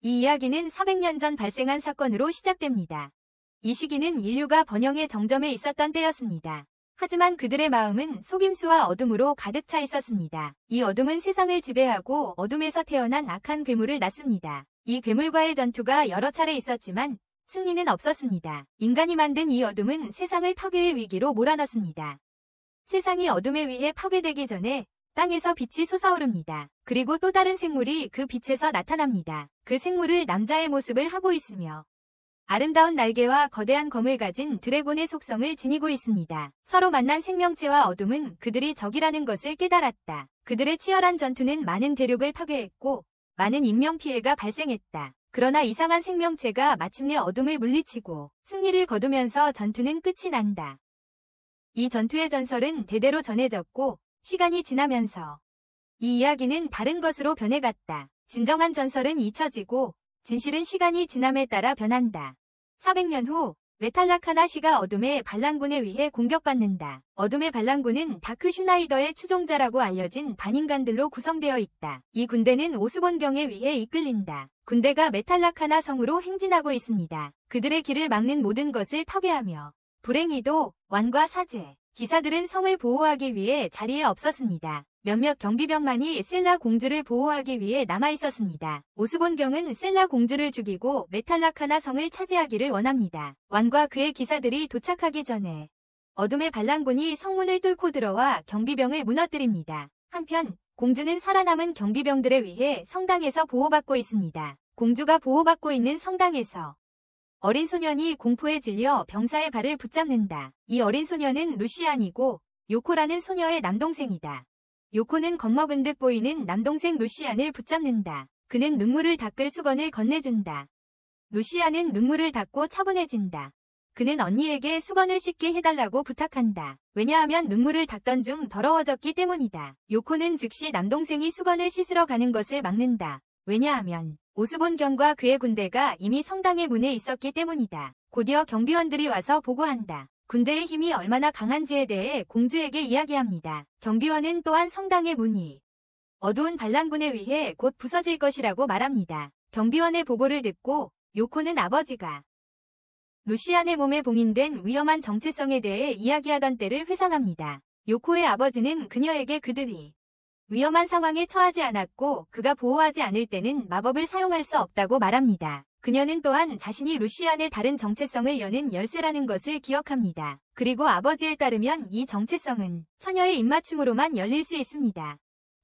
이 이야기는 400년 전 발생한 사건으로 시작됩니다. 이 시기는 인류가 번영의 정점에 있었던 때였습니다. 하지만 그들의 마음은 속임수와 어둠으로 가득 차 있었습니다. 이 어둠은 세상을 지배하고 어둠에서 태어난 악한 괴물을 낳습니다. 이 괴물과의 전투가 여러 차례 있었지만 승리는 없었습니다. 인간이 만든 이 어둠은 세상을 파괴의 위기로 몰아넣습니다. 세상이 어둠에 의해 파괴되기 전에 땅에서 빛이 솟아오릅니다. 그리고 또 다른 생물이 그 빛에서 나타납니다. 그 생물을 남자의 모습을 하고 있으며 아름다운 날개와 거대한 검을 가진 드래곤의 속성을 지니고 있습니다. 서로 만난 생명체와 어둠은 그들이 적이라는 것을 깨달았다. 그들의 치열한 전투는 많은 대륙을 파괴했고 많은 인명피해가 발생했다. 그러나 이상한 생명체가 마침내 어둠을 물리치고 승리를 거두면서 전투는 끝이 난다. 이 전투의 전설은 대대로 전해졌고 시간이 지나면서 이 이야기는 다른 것으로 변해갔다. 진정한 전설은 잊혀지고 진실은 시간이 지남에 따라 변한다. 400년 후 메탈라카나시가 어둠의 반란군에 의해 공격받는다. 어둠의 반란군은 다크 슈나이더의 추종자라고 알려진 반인간들로 구성되어 있다. 이 군대는 오스본경에 의해 이끌린다. 군대가 메탈라카나 성으로 행진하고 있습니다. 그들의 길을 막는 모든 것을 파괴하며 불행히도 왕과 사제, 기사들은 성을 보호하기 위해 자리에 없었습니다. 몇몇 경비병만이 셀라 공주를 보호하기 위해 남아있었습니다. 오스본경은 셀라 공주를 죽이고 메탈라카나 성을 차지하기를 원합니다. 왕과 그의 기사들이 도착하기 전에 어둠의 반란군이 성문을 뚫고 들어와 경비병을 무너뜨립니다. 한편 공주는 살아남은 경비병들에 의해 성당에서 보호받고 있습니다. 공주가 보호받고 있는 성당에서 어린 소년이 공포에 질려 병사의 발을 붙잡는다. 이 어린 소년은 루시안이고 요코라는 소녀의 남동생이다. 요코는 겁먹은 듯 보이는 남동생 루시안을 붙잡는다. 그는 눈물을 닦을 수건을 건네준다. 루시안은 눈물을 닦고 차분해진다. 그는 언니에게 수건을 씻게 해달라고 부탁한다. 왜냐하면 눈물을 닦던 중 더러워졌기 때문이다. 요코는 즉시 남동생이 수건을 씻으러 가는 것을 막는다. 왜냐하면 오스본경과 그의 군대가 이미 성당의 문에 있었기 때문이다. 곧이어 경비원들이 와서 보고한다. 군대의 힘이 얼마나 강한지에 대해 공주에게 이야기합니다. 경비원은 또한 성당의 문이 어두운 반란군에 의해 곧 부서질 것이라고 말합니다. 경비원의 보고를 듣고 요코는 아버지가 루시안의 몸에 봉인된 위험한 정체성에 대해 이야기하던 때를 회상합니다. 요코의 아버지는 그녀에게 그들이 위험한 상황에 처하지 않았고 그가 보호하지 않을 때는 마법을 사용할 수 없다고 말합니다. 그녀는 또한 자신이 루시안의 다른 정체성을 여는 열쇠라는 것을 기억합니다. 그리고 아버지에 따르면 이 정체성은 처녀의 입맞춤으로만 열릴 수 있습니다.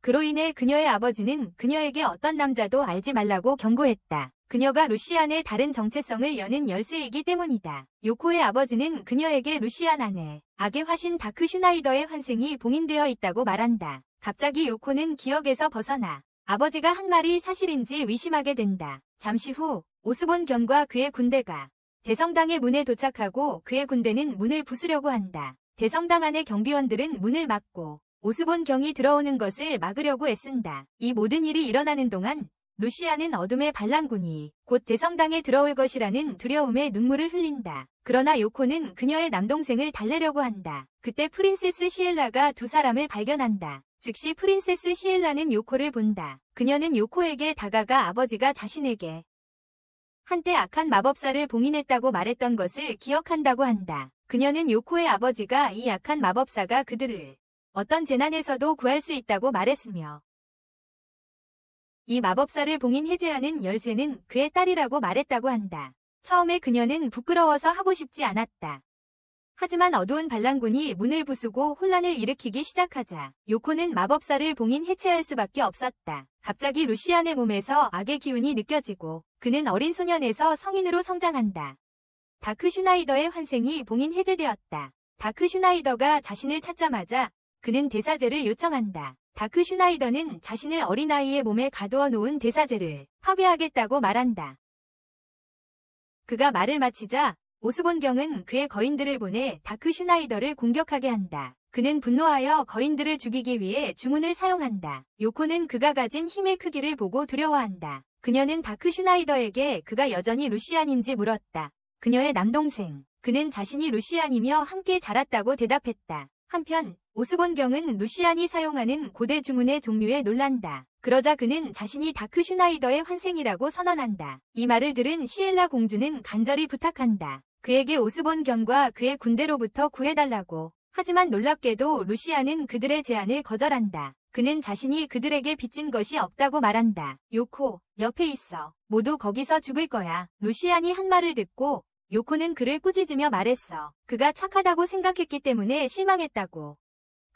그로 인해 그녀의 아버지는 그녀에게 어떤 남자도 알지 말라고 경고했다. 그녀가 루시안의 다른 정체성을 여는 열쇠이기 때문이다. 요코의 아버지는 그녀에게 루시안 안에 악의 화신 다크 슈나이더의 환생이 봉인되어 있다고 말한다. 갑자기 요코는 기억에서 벗어나 아버지가 한 말이 사실인지 의심하게 된다. 잠시 후 오스본경과 그의 군대가 대성당의 문에 도착하고 그의 군대는 문을 부수려고 한다. 대성당 안의 경비원들은 문을 막고 오스본경이 들어오는 것을 막으려고 애쓴다. 이 모든 일이 일어나는 동안 루시안은 어둠의 반란군이 곧 대성당에 들어올 것이라는 두려움에 눈물을 흘린다. 그러나 요코는 그녀의 남동생을 달래려고 한다. 그때 프린세스 시엘라가 두 사람을 발견한다. 즉시 프린세스 시엘라는 요코를 본다. 그녀는 요코에게 다가가 아버지가 자신에게 한때 악한 마법사를 봉인했다고 말했던 것을 기억한다고 한다. 그녀는 요코의 아버지가 이 악한 마법사가 그들을 어떤 재난에서도 구할 수 있다고 말했으며 이 마법사를 봉인 해제하는 열쇠는 그의 딸이라고 말했다고 한다. 처음에 그녀는 부끄러워서 하고 싶지 않았다. 하지만 어두운 반란군이 문을 부수고 혼란을 일으키기 시작하자 요코는 마법사를 봉인 해체할 수밖에 없었다. 갑자기 루시안의 몸에서 악의 기운이 느껴지고 그는 어린 소년에서 성인으로 성장한다. 다크 슈나이더의 환생이 봉인 해제되었다. 다크 슈나이더가 자신을 찾자마자 그는 대사제를 요청한다. 다크 슈나이더는 자신을 어린아이의 몸에 가두어 놓은 대사제를 파괴하겠다고 말한다. 그가 말을 마치자 오스본경은 그의 거인들을 보내 다크 슈나이더를 공격하게 한다. 그는 분노하여 거인들을 죽이기 위해 주문을 사용한다. 요코는 그가 가진 힘의 크기를 보고 두려워한다. 그녀는 다크 슈나이더에게 그가 여전히 루시안인지 물었다. 그녀의 남동생. 그는 자신이 루시안이며 함께 자랐다고 대답했다. 한편 오스본경은 루시안이 사용하는 고대 주문의 종류에 놀란다. 그러자 그는 자신이 다크 슈나이더의 환생이라고 선언한다. 이 말을 들은 시엘라 공주는 간절히 부탁한다. 그에게 오스본 경과 그의 군대로부터 구해달라고. 하지만 놀랍게도 루시안은 그들의 제안을 거절한다. 그는 자신이 그들에게 빚진 것이 없다고 말한다. 요코, 옆에 있어. 모두 거기서 죽을 거야. 루시안이 한 말을 듣고 요코는 그를 꾸짖으며 말했어. 그가 착하다고 생각했기 때문에 실망했다고.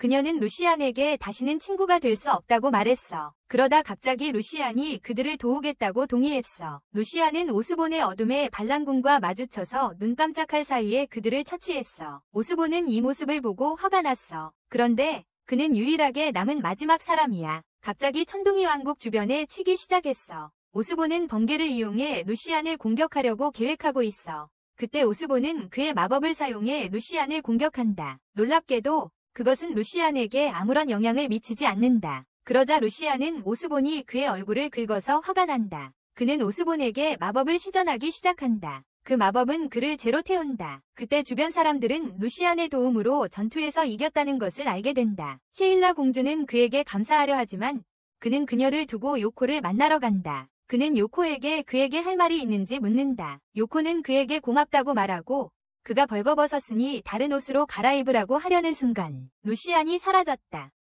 그녀는 루시안에게 다시는 친구가 될 수 없다고 말했어. 그러다 갑자기 루시안이 그들을 도우겠다고 동의했어. 루시안은 오스본의 어둠의 반란군과 마주쳐서 눈 깜짝할 사이에 그들을 처치했어. 오스본은 이 모습을 보고 화가 났어. 그런데 그는 유일하게 남은 마지막 사람이야. 갑자기 천둥이 왕국 주변에 치기 시작했어. 오스본은 번개를 이용해 루시안을 공격하려고 계획하고 있어. 그때 오스본은 그의 마법을 사용해 루시안을 공격한다. 놀랍게도 그것은 루시안에게 아무런 영향을 미치지 않는다. 그러자 루시안은 오스본이 그의 얼굴을 긁어서 화가 난다. 그는 오스본에게 마법을 시전하기 시작한다. 그 마법은 그를 재로 태운다. 그때 주변 사람들은 루시안의 도움으로 전투에서 이겼다는 것을 알게 된다. 시일라 공주는 그에게 감사하려 하지만 그는 그녀를 두고 요코를 만나러 간다. 그는 요코에게 그에게 할 말이 있는지 묻는다. 요코는 그에게 고맙다고 말하고 그가 벌거벗었으니 다른 옷으로 갈아입으라고 하려는 순간 루시안이 사라졌다.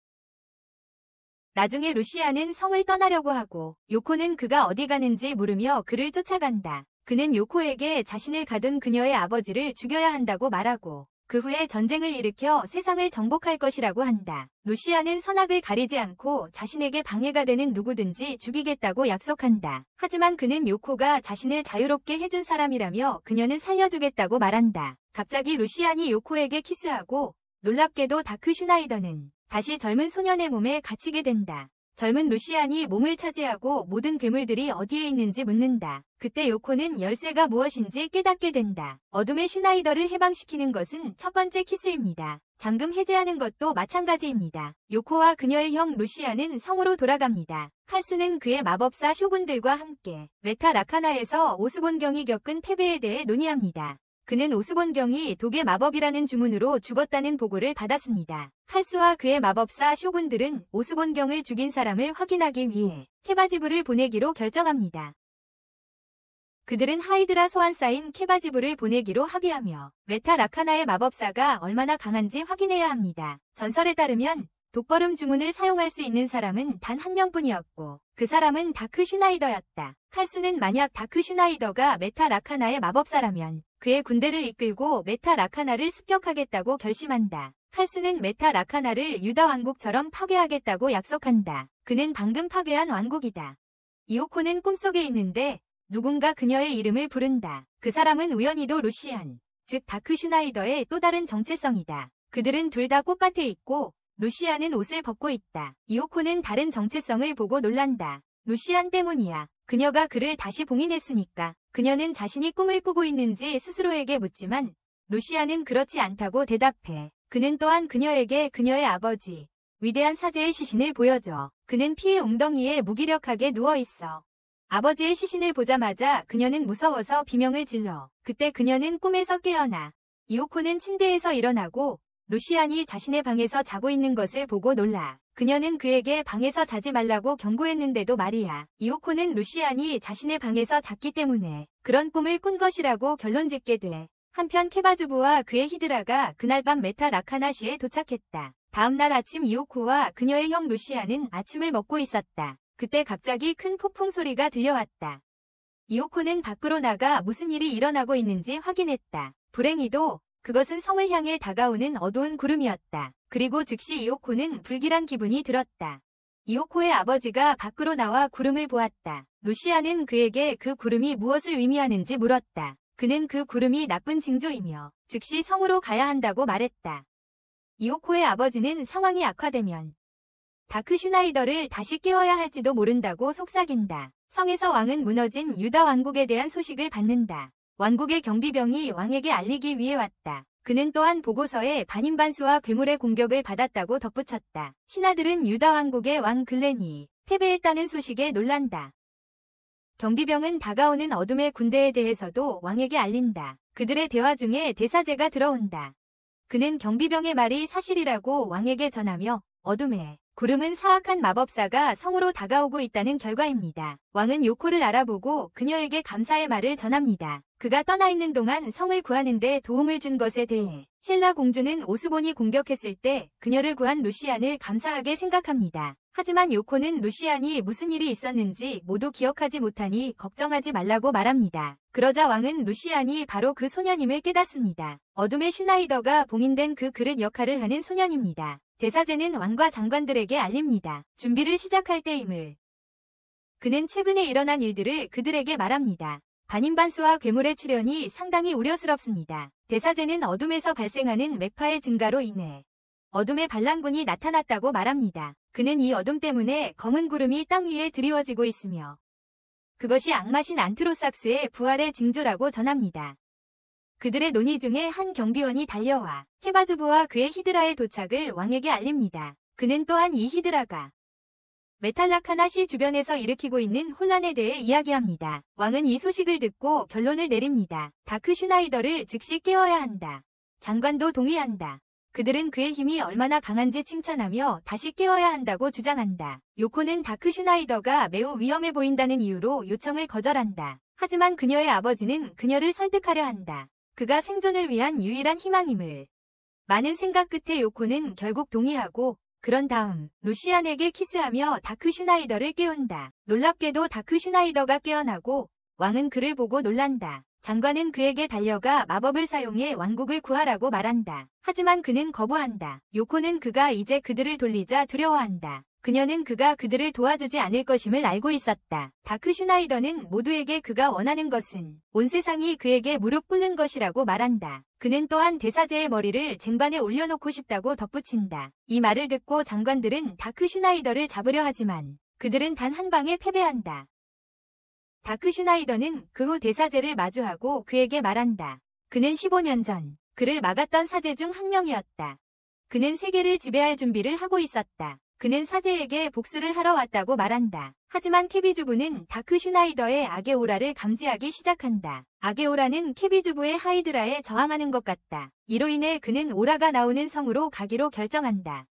나중에 루시안은 성을 떠나려고 하고 요코는 그가 어디 가는지 물으며 그를 쫓아간다. 그는 요코에게 자신을 가둔 그녀의 아버지를 죽여야 한다고 말하고 그 후에 전쟁을 일으켜 세상을 정복할 것이라고 한다. 루시안은 선악을 가리지 않고 자신에게 방해가 되는 누구든지 죽이겠다고 약속한다. 하지만 그는 요코가 자신을 자유롭게 해준 사람이라며 그녀는 살려주겠다고 말한다. 갑자기 루시안이 요코에게 키스하고 놀랍게도 다크 슈나이더는 다시 젊은 소년의 몸에 갇히게 된다. 젊은 루시안이 몸을 차지하고 모든 괴물들이 어디에 있는지 묻는다. 그때 요코는 열쇠가 무엇인지 깨닫게 된다. 어둠의 슈나이더를 해방시키는 것은 첫 번째 키스입니다. 잠금 해제하는 것도 마찬가지입니다. 요코와 그녀의 형 루시안은 성으로 돌아갑니다. 칼수는 그의 마법사 쇼군들과 함께 메타 라카나에서 오스본경이 겪은 패배에 대해 논의합니다. 그는 오스본경이 독의 마법이라는 주문으로 죽었다는 보고를 받았습니다. 칼수와 그의 마법사 쇼군들은 오스본경을 죽인 사람을 확인하기 위해 케바지부를 보내기로 결정합니다. 그들은 하이드라 소환사인 케바지부를 보내기로 합의하며 메타 라카나의 마법사가 얼마나 강한지 확인해야 합니다. 전설에 따르면 독버름 주문을 사용할 수 있는 사람은 단 한 명뿐이었고 그 사람은 다크 슈나이더였다. 칼수는 만약 다크 슈나이더가 메타 라카나의 마법사라면 그의 군대를 이끌고 메타 라카나를 습격하겠다고 결심한다. 칼수는 메타 라카나를 유다 왕국처럼 파괴하겠다고 약속한다. 그는 방금 파괴한 왕국이다. 이오코는 꿈속에 있는데 누군가 그녀의 이름을 부른다. 그 사람은 우연히도 루시안, 즉 다크 슈나이더의 또 다른 정체성이다. 그들은 둘 다 꽃밭에 있고 루시안은 옷을 벗고 있다. 이오코는 다른 정체성을 보고 놀란다. 루시안 때문이야. 그녀가 그를 다시 봉인했으니까. 그녀는 자신이 꿈을 꾸고 있는지 스스로에게 묻지만 루시안은 그렇지 않다고 대답해. 그는 또한 그녀에게 그녀의 아버지, 위대한 사제의 시신을 보여줘. 그는 피의 웅덩이에 무기력하게 누워있어. 아버지의 시신을 보자마자 그녀는 무서워서 비명을 질러. 그때 그녀는 꿈에서 깨어나. 이오코는 침대에서 일어나고 루시안이 자신의 방에서 자고 있는 것을 보고 놀라. 그녀는 그에게 방에서 자지 말라고 경고했는데도 말이야. 이오코는 루시안이 자신의 방에서 잤기 때문에 그런 꿈을 꾼 것이라고 결론짓게 돼. 한편 케바주부와 그의 히드라가 그날 밤 메타 라카나시에 도착했다. 다음날 아침 이오코와 그녀의 형 루시안은 아침을 먹고 있었다. 그때 갑자기 큰 폭풍 소리가 들려왔다. 이오코는 밖으로 나가 무슨 일이 일어나고 있는지 확인했다. 불행히도 그것은 성을 향해 다가오는 어두운 구름이었다. 그리고 즉시 이오코는 불길한 기분이 들었다. 이오코의 아버지가 밖으로 나와 구름을 보았다. 루시안은 그에게 그 구름이 무엇을 의미하는지 물었다. 그는 그 구름이 나쁜 징조이며 즉시 성으로 가야 한다고 말했다. 이오코의 아버지는 상황이 악화되면 다크 슈나이더를 다시 깨워야 할지도 모른다고 속삭인다. 성에서 왕은 무너진 유다 왕국에 대한 소식을 받는다. 왕국의 경비병이 왕에게 알리기 위해 왔다. 그는 또한 보고서에 반인반수와 괴물의 공격을 받았다고 덧붙였다. 신하들은 유다 왕국의 왕 글렌이 패배했다는 소식에 놀란다. 경비병은 다가오는 어둠의 군대에 대해서도 왕에게 알린다. 그들의 대화 중에 대사제가 들어온다. 그는 경비병의 말이 사실이라고 왕에게 전하며 어둠의 구름은 사악한 마법사가 성으로 다가오고 있다는 결과입니다. 왕은 요코를 알아보고 그녀에게 감사의 말을 전합니다. 그가 떠나 있는 동안 성을 구하는 데 도움을 준 것에 대해 셸라 공주는 오스본이 공격했을 때 그녀를 구한 루시안을 감사하게 생각합니다. 하지만 요코는 루시안이 무슨 일이 있었는지 모두 기억하지 못하니 걱정하지 말라고 말합니다. 그러자 왕은 루시안이 바로 그 소년임을 깨닫습니다. 어둠의 슈나이더가 봉인된 그 그릇 역할을 하는 소년입니다. 대사제는 왕과 장관들에게 알립니다. 준비를 시작할 때임을. 그는 최근에 일어난 일들을 그들에게 말합니다. 반인반수와 괴물의 출현이 상당히 우려스럽습니다. 대사제는 어둠에서 발생하는 맥파의 증가로 인해 어둠의 반란군이 나타났다고 말합니다. 그는 이 어둠 때문에 검은 구름이 땅 위에 드리워지고 있으며 그것이 악마신 안트로삭스의 부활의 징조라고 전합니다. 그들의 논의 중에 한 경비원이 달려와 케바주부와 그의 히드라의 도착을 왕에게 알립니다. 그는 또한 이 히드라가 메탈라카나시 주변에서 일으키고 있는 혼란에 대해 이야기합니다. 왕은 이 소식을 듣고 결론을 내립니다. 다크 슈나이더를 즉시 깨워야 한다. 장관도 동의한다. 그들은 그의 힘이 얼마나 강한지 칭찬하며 다시 깨워야 한다고 주장한다. 요코는 다크 슈나이더가 매우 위험해 보인다는 이유로 요청을 거절한다. 하지만 그녀의 아버지는 그녀를 설득하려 한다. 그가 생존을 위한 유일한 희망임을. 많은 생각 끝에 요코는 결국 동의하고 그런 다음 루시안에게 키스하며 다크 슈나이더를 깨운다. 놀랍게도 다크 슈나이더가 깨어나고 왕은 그를 보고 놀란다. 장관은 그에게 달려가 마법을 사용해 왕국을 구하라고 말한다. 하지만 그는 거부한다. 요코는 그가 이제 그들을 돌리자 두려워한다. 그녀는 그가 그들을 도와주지 않을 것임을 알고 있었다. 다크 슈나이더는 모두에게 그가 원하는 것은 온 세상이 그에게 무릎 꿇는 것이라고 말한다. 그는 또한 대사제의 머리를 쟁반에 올려놓고 싶다고 덧붙인다. 이 말을 듣고 장관들은 다크 슈나이더를 잡으려 하지만 그들은 단 한 방에 패배한다. 다크 슈나이더는 그 후 대사제를 마주하고 그에게 말한다. 그는 15년 전 그를 막았던 사제 중 한 명이었다. 그는 세계를 지배할 준비를 하고 있었다. 그는 사제에게 복수를 하러 왔다고 말한다. 하지만 케비주부는 다크 슈나이더의 악의 오라를 감지하기 시작한다. 악의 오라는 케비주부의 하이드라에 저항하는 것 같다. 이로 인해 그는 오라가 나오는 성으로 가기로 결정한다.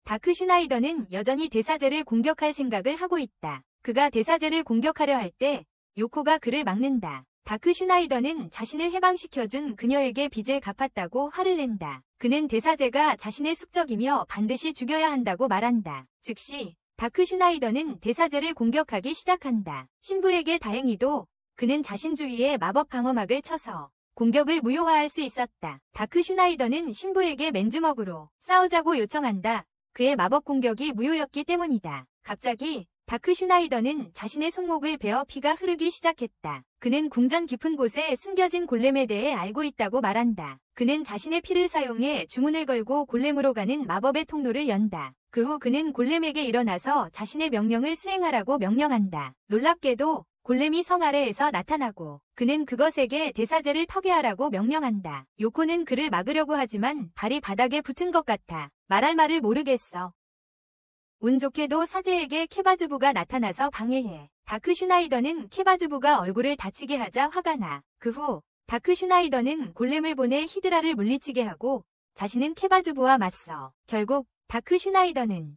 다크 슈나이더는 여전히 대사제를 공격할 생각을 하고 있다. 그가 대사제를 공격하려 할 때 요코가 그를 막는다. 다크 슈나이더는 자신을 해방시켜준 그녀에게 빚을 갚았다고 화를 낸다. 그는 대사제가 자신의 숙적이며 반드시 죽여야 한다고 말한다. 즉시 다크 슈나이더는 대사제를 공격하기 시작한다. 신부에게 다행히도 그는 자신 주위에 마법 방어막을 쳐서 공격을 무효화할 수 있었다. 다크 슈나이더는 신부에게 맨주먹으로 싸우자고 요청한다. 그의 마법 공격이 무효였기 때문이다. 갑자기 다크 슈나이더는 자신의 손목을 베어 피가 흐르기 시작했다. 그는 궁전 깊은 곳에 숨겨진 골렘에 대해 알고 있다고 말한다. 그는 자신의 피를 사용해 주문을 걸고 골렘으로 가는 마법의 통로를 연다. 그 후 그는 골렘에게 일어나서 자신의 명령을 수행하라고 명령한다. 놀랍게도 골렘이 성 아래에서 나타나고 그는 그것에게 대사제를 파괴하라고 명령한다. 요코는 그를 막으려고 하지만 발이 바닥에 붙은 것 같아 말할 말을 모르겠어. 운 좋게도 사제에게 케바주부가 나타나서 방해해. 다크 슈나이더는 케바주부가 얼굴을 다치게 하자 화가 나. 그 후 다크 슈나이더는 골렘을 보내 히드라를 물리치게 하고 자신은 케바주부와 맞서. 결국 다크 슈나이더는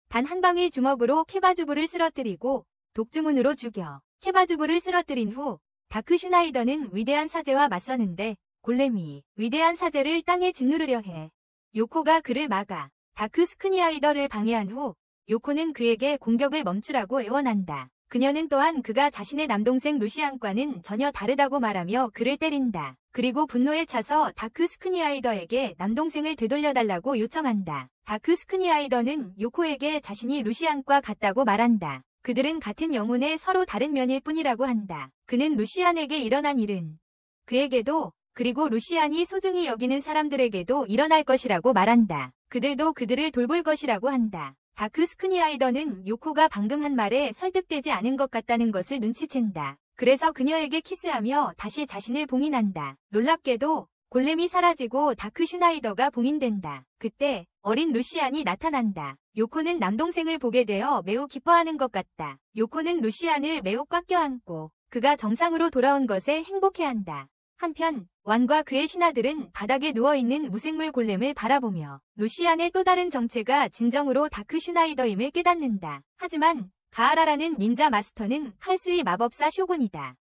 단 한 방의 주먹으로 케바주부를 쓰러뜨리고 독주문으로 죽여. 케바주부를 쓰러뜨린 후 다크 슈나이더는 위대한 사제와 맞서는데 골렘이 위대한 사제를 땅에 짓누르려 해. 요코가 그를 막아. 다크 스크니아이더를 방해한 후 요코는 그에게 공격을 멈추라고 애원한다. 그녀는 또한 그가 자신의 남동생 루시안과는 전혀 다르다고 말하며 그를 때린다. 그리고 분노에 차서 다크 스크니아이더에게 남동생을 되돌려달라고 요청한다. 다크 스크니아이더는 요코에게 자신이 루시안과 같다고 말한다. 그들은 같은 영혼의 서로 다른 면일 뿐이라고 한다. 그는 루시안에게 일어난 일은 그에게도 그리고 루시안이 소중히 여기는 사람들에게도 일어날 것이라고 말한다. 그들도 그들을 돌볼 것이라고 한다. 다크 스크니아이더는 요코가 방금 한 말에 설득되지 않은 것 같다는 것을 눈치챈다. 그래서 그녀에게 키스하며 다시 자신을 봉인한다. 놀랍게도 골렘이 사라지고 다크 슈나이더가 봉인된다. 그때 어린 루시안이 나타난다. 요코는 남동생을 보게 되어 매우 기뻐하는 것 같다. 요코는 루시안을 매우 꽉 껴안고 그가 정상으로 돌아온 것에 행복해한다. 한편 왕과 그의 신하들은 바닥에 누워있는 무생물 골렘을 바라보며 루시안의 또 다른 정체가 진정으로 다크 슈나이더임을 깨닫는다. 하지만 가하라라는 닌자 마스터는 칼수의 마법사 쇼군이다.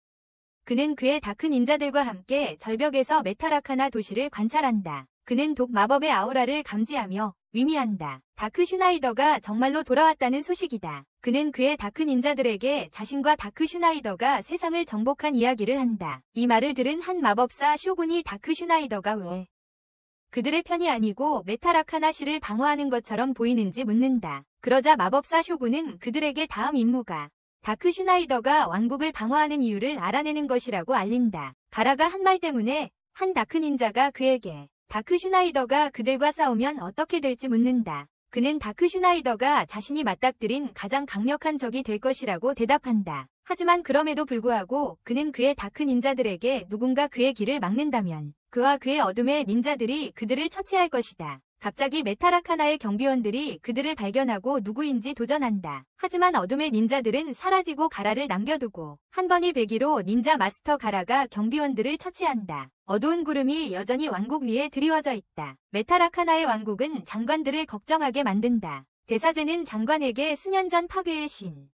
그는 그의 다크 닌자들과 함께 절벽에서 메탈아카나 도시를 관찰한다. 그는 독 마법의 아우라를 감지하며 의미한다. 다크 슈나이더가 정말로 돌아왔다는 소식이다. 그는 그의 다크 닌자들에게 자신과 다크 슈나이더가 세상을 정복한 이야기를 한다. 이 말을 들은 한 마법사 쇼군이 다크 슈나이더가 왜 그들의 편이 아니고 메탈아카나시를 방어하는 것처럼 보이는지 묻는다. 그러자 마법사 쇼군은 그들에게 다음 임무가 다크 슈나이더가 왕국을 방어하는 이유를 알아내는 것이라고 알린다. 가라가 한 말 때문에 한 다크 닌자가 그에게 다크 슈나이더가 그들과 싸우면 어떻게 될지 묻는다. 그는 다크 슈나이더가 자신이 맞닥뜨린 가장 강력한 적이 될 것이라고 대답한다. 하지만 그럼에도 불구하고 그는 그의 다크 닌자들에게 누군가 그의 길을 막는다면 그와 그의 어둠의 닌자들이 그들을 처치할 것이다. 갑자기 메탈아카나의 경비원들이 그들을 발견하고 누구인지 도전한다. 하지만 어둠의 닌자들은 사라지고 가라를 남겨두고 한 번이 배기로 닌자 마스터 가라가 경비원들을 처치한다. 어두운 구름이 여전히 왕국 위에 드리워져 있다. 메탈아카나의 왕국은 장관들을 걱정하게 만든다. 대사제는 장관에게 수년 전 파괴의 신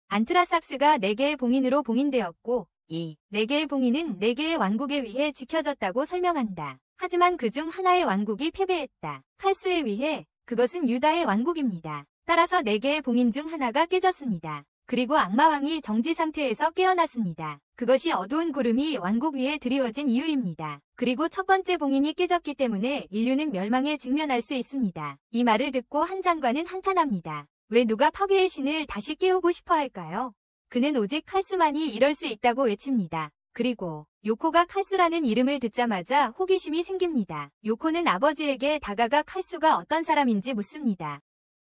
안트라삭스가 4개의 봉인으로 봉인되었고 이 4개의 봉인은 4개의 왕국에 의해 지켜졌다고 설명한다. 하지만 그중 하나의 왕국이 패배했다. 칼수에 의해 그것은 유다의 왕국입니다. 따라서 4개의 봉인 중 하나가 깨졌습니다. 그리고 악마왕이 정지 상태에서 깨어났습니다. 그것이 어두운 구름이 왕국 위에 드리워진 이유입니다. 그리고 첫 번째 봉인이 깨졌기 때문에 인류는 멸망에 직면할 수 있습니다. 이 말을 듣고 한 장관은 한탄합니다. 왜 누가 파괴의 신을 다시 깨우고 싶어 할까요? 그는 오직 칼수만이 이럴 수 있다고 외칩니다. 그리고 요코가 칼수라는 이름을 듣자마자 호기심이 생깁니다. 요코는 아버지에게 다가가 칼수가 어떤 사람인지 묻습니다.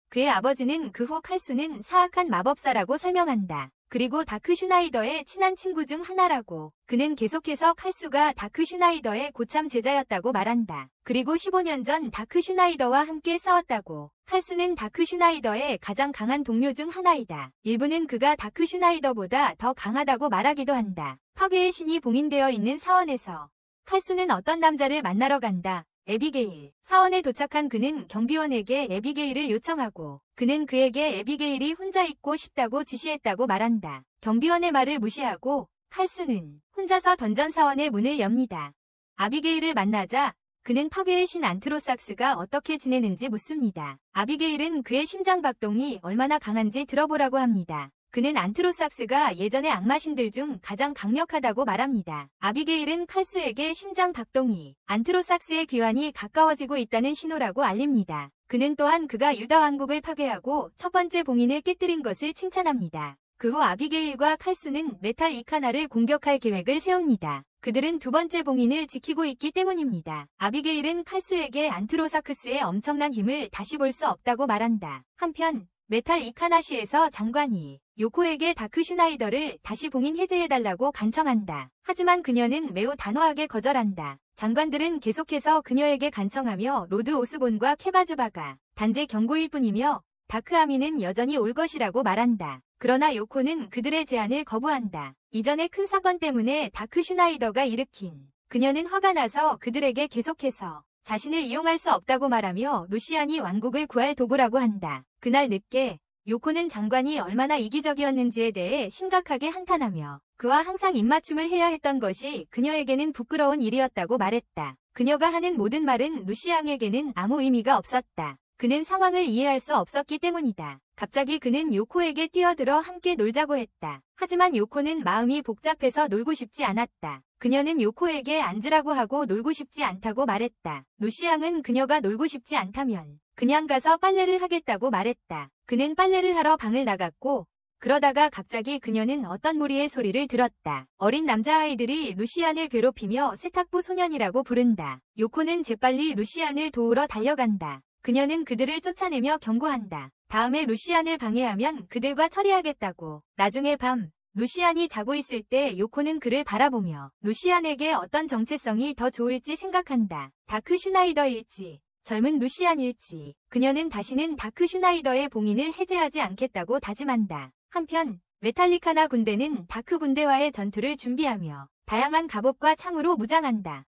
그의 아버지는 그 후 칼수는 사악한 마법사라고 설명한다. 그리고 다크 슈나이더의 친한 친구 중 하나라고. 그는 계속해서 칼수가 다크 슈나이더의 고참 제자였다고 말한다. 그리고 15년 전 다크 슈나이더와 함께 싸웠다고. 칼수는 다크 슈나이더의 가장 강한 동료 중 하나이다. 일부는 그가 다크 슈나이더보다 더 강하다고 말하기도 한다. 파괴의 신이 봉인되어 있는 사원에서 칼수는 어떤 남자를 만나러 간다. 에비게일. 사원에 도착한 그는 경비원에게 에비게일을 요청하고 그는 그에게 에비게일이 혼자 있고 싶다고 지시했다고 말한다. 경비원의 말을 무시하고 칼수는 혼자서 던전 사원의 문을 엽니다. 아비게일을 만나자 그는 파괴의 신 안트로삭스가 어떻게 지내는지 묻습니다. 아비게일은 그의 심장 박동이 얼마나 강한지 들어보라고 합니다. 그는 안트로삭스가 예전의 악마신들 중 가장 강력하다고 말합니다. 아비게일은 칼수에게 심장 박동이 안트로삭스의 귀환이 가까워지고 있다는 신호라고 알립니다. 그는 또한 그가 유다 왕국을 파괴하고 첫 번째 봉인을 깨뜨린 것을 칭찬합니다. 그 후 아비게일과 칼수는 메탈 이카나를 공격할 계획을 세웁니다. 그들은 두 번째 봉인을 지키고 있기 때문입니다. 아비게일은 칼수에게 안트로사크스의 엄청난 힘을 다시 볼 수 없다고 말한다. 한편 메탈 이카나시에서 장관이 요코에게 다크 슈나이더를 다시 봉인 해제해달라고 간청한다. 하지만 그녀는 매우 단호하게 거절한다. 장관들은 계속해서 그녀에게 간청하며 로드 오스본과 케바주바가 단지 경고일 뿐이며 다크 아미는 여전히 올 것이라고 말한다. 그러나 요코는 그들의 제안을 거부한다. 이전의 큰 사건 때문에 다크 슈나이더가 일으킨 그녀는 화가 나서 그들에게 계속해서 자신을 이용할 수 없다고 말하며 루시안이 왕국을 구할 도구라고 한다. 그날 늦게 요코는 장관이 얼마나 이기적이었는지에 대해 심각하게 한탄하며 그와 항상 입맞춤을 해야 했던 것이 그녀에게는 부끄러운 일이었다고 말했다. 그녀가 하는 모든 말은 루시안에게는 아무 의미가 없었다. 그는 상황을 이해할 수 없었기 때문이다. 갑자기 그는 요코에게 뛰어들어 함께 놀자고 했다. 하지만 요코는 마음이 복잡해서 놀고 싶지 않았다. 그녀는 요코에게 앉으라고 하고 놀고 싶지 않다고 말했다. 루시앙은 그녀가 놀고 싶지 않다면 그냥 가서 빨래를 하겠다고 말했다. 그는 빨래를 하러 방을 나갔고 그러다가 갑자기 그녀는 어떤 무리의 소리를 들었다. 어린 남자아이들이 루시안을 괴롭히며 세탁부 소년이라고 부른다. 요코는 재빨리 루시안을 도우러 달려간다. 그녀는 그들을 쫓아내며 경고한다. 다음에 루시안을 방해하면 그들과 처리하겠다고. 나중에 밤 루시안이 자고 있을 때 요코는 그를 바라보며 루시안에게 어떤 정체성이 더 좋을지 생각한다. 다크 슈나이더일지 젊은 루시안일지. 그녀는 다시는 다크 슈나이더의 봉인을 해제하지 않겠다고 다짐한다. 한편 메탈리카나 군대는 다크 군대와의 전투를 준비하며 다양한 갑옷과 창으로 무장한다.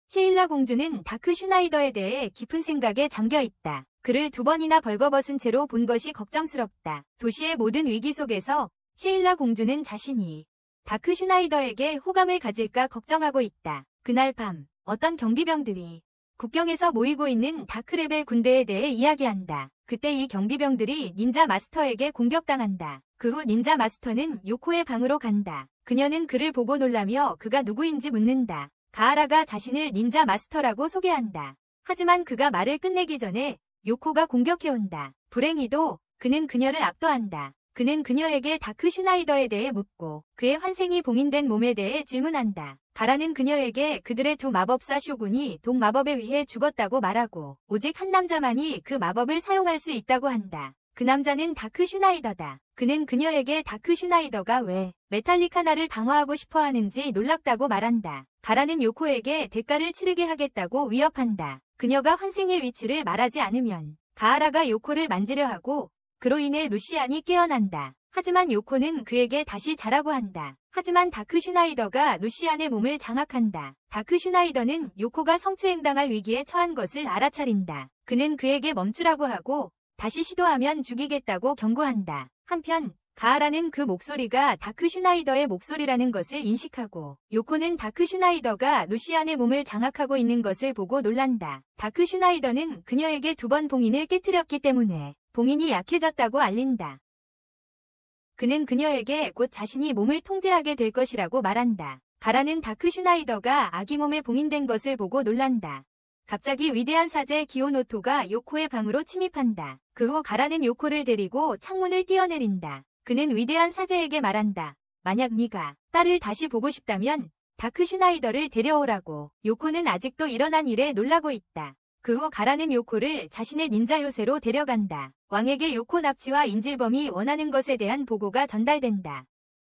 셰일라 공주는 다크 슈나이더에 대해 깊은 생각에 잠겨 있다. 그를 2번이나 벌거벗은 채로 본 것이 걱정스럽다. 도시의 모든 위기 속에서 셰일라 공주는 자신이 다크 슈나이더에게 호감을 가질까 걱정하고 있다. 그날 밤 어떤 경비병들이 국경에서 모이고 있는 다크레벨 군대에 대해 이야기한다. 그때 이 경비병들이 닌자 마스터에게 공격당한다. 그 후 닌자 마스터는 요코의 방으로 간다. 그녀는 그를 보고 놀라며 그가 누구인지 묻는다. 가하라가 자신을 닌자 마스터라고 소개한다. 하지만 그가 말을 끝내기 전에 요코가 공격해온다. 불행히도 그는 그녀를 압도한다. 그는 그녀에게 다크 슈나이더에 대해 묻고 그의 환생이 봉인된 몸에 대해 질문한다. 가라는 그녀에게 그들의 두 마법사 쇼군이 동마법에 의해 죽었다고 말하고 오직 한 남자만이 그 마법을 사용할 수 있다고 한다. 그 남자는 다크 슈나이더다. 그는 그녀에게 다크 슈나이더가 왜 메탈리카나를 방어하고 싶어 하는지 놀랍다고 말한다. 가라는 요코에게 대가를 치르게 하겠다고 위협한다. 그녀가 환생의 위치를 말하지 않으면 가하라가 요코를 만지려 하고 그로 인해 루시안이 깨어난다. 하지만 요코는 그에게 다시 자라고 한다. 하지만 다크 슈나이더가 루시안의 몸을 장악한다. 다크 슈나이더는 요코가 성추행당할 위기에 처한 것을 알아차린다. 그는 그에게 멈추라고 하고 다시 시도하면 죽이겠다고 경고한다. 한편 가하라는 그 목소리가 다크 슈나이더의 목소리라는 것을 인식하고 요코는 다크 슈나이더가 루시안의 몸을 장악하고 있는 것을 보고 놀란다. 다크 슈나이더는 그녀에게 2번 봉인을 깨뜨렸기 때문에 봉인이 약해졌다고 알린다. 그는 그녀에게 곧 자신이 몸을 통제하게 될 것이라고 말한다. 가라는 다크 슈나이더가 아기 몸에 봉인된 것을 보고 놀란다. 갑자기 위대한 사제 기오노토가 요코의 방으로 침입한다. 그 후 가라는 요코를 데리고 창문을 뛰어내린다. 그는 위대한 사제에게 말한다. 만약 네가 딸을 다시 보고 싶다면 다크 슈나이더를 데려오라고. 요코는 아직도 일어난 일에 놀라고 있다. 그 후 가라는 요코를 자신의 닌자 요새로 데려간다. 왕에게 요코 납치와 인질범이 원하는 것에 대한 보고가 전달된다.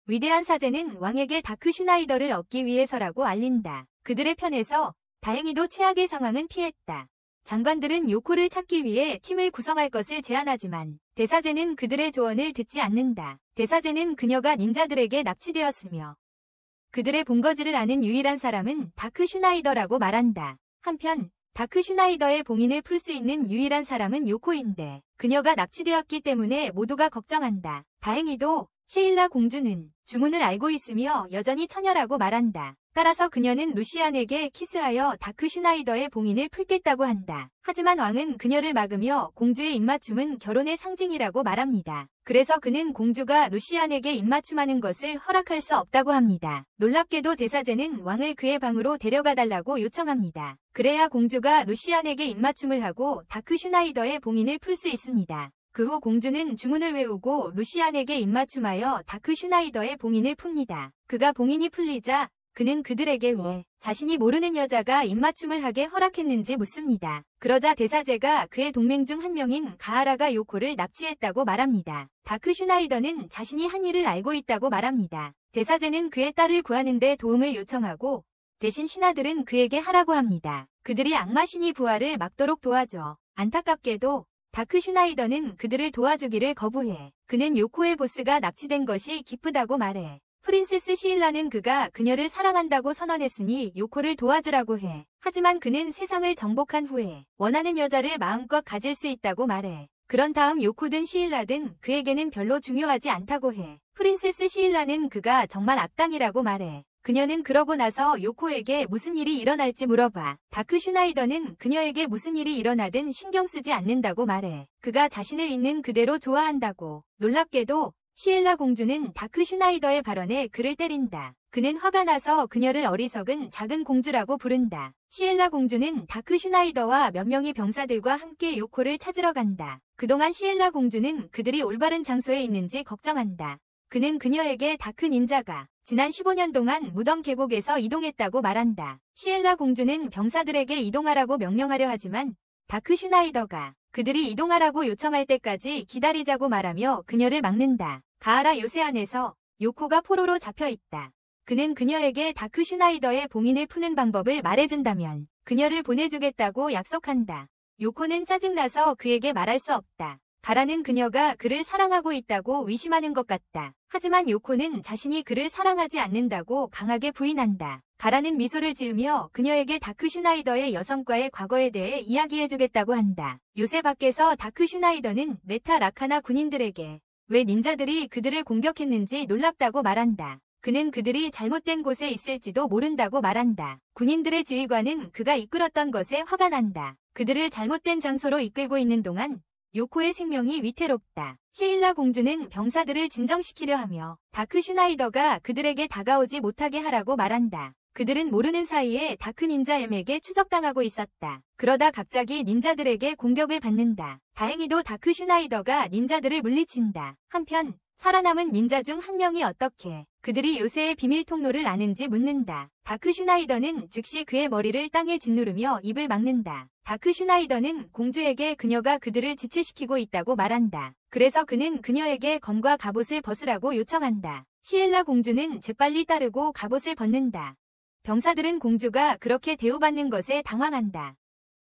위대한 사제는 왕에게 다크 슈나이더를 얻기 위해서라고 알린다. 그들의 편에서 다행히도 최악의 상황은 피했다. 장관들은 요코를 찾기 위해 팀을 구성할 것을 제안하지만 대사제는 그들의 조언을 듣지 않는다. 대사제는 그녀가 닌자들에게 납치되었으며 그들의 본거지를 아는 유일한 사람은 다크 슈나이더라고 말한다. 한편 다크 슈나이더의 봉인을 풀 수 있는 유일한 사람은 요코인데 그녀가 납치되었기 때문에 모두가 걱정한다. 다행히도 셰일라 공주는 주문을 알고 있으며 여전히 처녀라고 말한다. 따라서 그녀는 루시안에게 키스하여 다크 슈나이더의 봉인을 풀겠다고 한다. 하지만 왕은 그녀를 막으며 공주의 입맞춤은 결혼의 상징이라고 말합니다. 그래서 그는 공주가 루시안에게 입맞춤하는 것을 허락할 수 없다고 합니다. 놀랍게도 대사제는 왕을 그의 방으로 데려가달라고 요청합니다. 그래야 공주가 루시안에게 입맞춤을 하고 다크 슈나이더의 봉인을 풀 수 있습니다. 그 후 공주는 주문을 외우고 루시안에게 입맞춤하여 다크 슈나이더의 봉인을 풉니다. 그가 봉인이 풀리자 그는 그들에게 왜 자신이 모르는 여자가 입맞춤을 하게 허락했는지 묻습니다. 그러자 대사제가 그의 동맹 중 한 명인 가하라가 요코를 납치했다고 말합니다. 다크 슈나이더는 자신이 한 일을 알고 있다고 말합니다. 대사제는 그의 딸을 구하는 데 도움을 요청하고 대신 신하들은 그에게 하라고 합니다. 그들이 악마신이 부활을 막도록 도와줘. 안타깝게도 다크 슈나이더는 그들을 도와주기를 거부해. 그는 요코의 보스가 납치된 것이 기쁘다고 말해. 프린세스 시일라는 그가 그녀를 사랑한다고 선언했으니 요코를 도와주라고 해. 하지만 그는 세상을 정복한 후에 원하는 여자를 마음껏 가질 수 있다고 말해. 그런 다음 요코든 시일라든 그에게는 별로 중요하지 않다고 해. 프린세스 시일라는 그가 정말 악당이라고 말해. 그녀는 그러고 나서 요코에게 무슨 일이 일어날지 물어봐. 다크 슈나이더는 그녀에게 무슨 일이 일어나든 신경 쓰지 않는다고 말해. 그가 자신을 있는 그대로 좋아한다고. 놀랍게도 시엘라 공주는 다크 슈나이더의 발언에 그를 때린다. 그는 화가 나서 그녀를 어리석은 작은 공주라고 부른다. 시엘라 공주는 다크 슈나이더와 몇 명의 병사들과 함께 요코를 찾으러 간다. 그동안 시엘라 공주는 그들이 올바른 장소에 있는지 걱정한다. 그는 그녀에게 다크 닌자가 지난 15년 동안 무덤 계곡에서 이동했다고 말한다. 시엘라 공주는 병사들에게 이동하라고 명령하려 하지만 다크 슈나이더가 그들이 이동하라고 요청할 때까지 기다리자고 말하며 그녀를 막는다. 가하라 요새 안에서 요코가 포로로 잡혀 있다. 그는 그녀에게 다크 슈나이더의 봉인을 푸는 방법을 말해준다면 그녀를 보내주겠다고 약속한다. 요코는 짜증나서 그에게 말할 수 없다. 가라는 그녀가 그를 사랑하고 있다고 의심하는 것 같다. 하지만 요코는 자신이 그를 사랑하지 않는다고 강하게 부인한다. 가라는 미소를 지으며 그녀에게 다크 슈나이더의 여성과의 과거에 대해 이야기해주겠다고 한다. 요새 밖에서 다크 슈나이더는 메타 라카나 군인들에게 왜 닌자들이 그들을 공격했는지 놀랍다고 말한다. 그는 그들이 잘못된 곳에 있을지도 모른다고 말한다. 군인들의 지휘관은 그가 이끌었던 것에 화가 난다. 그들을 잘못된 장소로 이끌고 있는 동안 요코의 생명이 위태롭다. 시일라 공주는 병사들을 진정시키려 하며 다크 슈나이더가 그들에게 다가오지 못하게 하라고 말한다. 그들은 모르는 사이에 다크 닌자 M에게 추적당하고 있었다. 그러다 갑자기 닌자들에게 공격을 받는다. 다행히도 다크 슈나이더가 닌자들을 물리친다. 한편 살아남은 닌자 중 한 명이 어떻게 그들이 요새의 비밀 통로를 아는지 묻는다. 다크 슈나이더는 즉시 그의 머리를 땅에 짓누르며 입을 막는다. 다크 슈나이더는 공주에게 그녀가 그들을 지체시키고 있다고 말한다. 그래서 그는 그녀에게 검과 갑옷을 벗으라고 요청한다. 시엘라 공주는 재빨리 따르고 갑옷을 벗는다. 병사들은 공주가 그렇게 대우받는 것에 당황한다.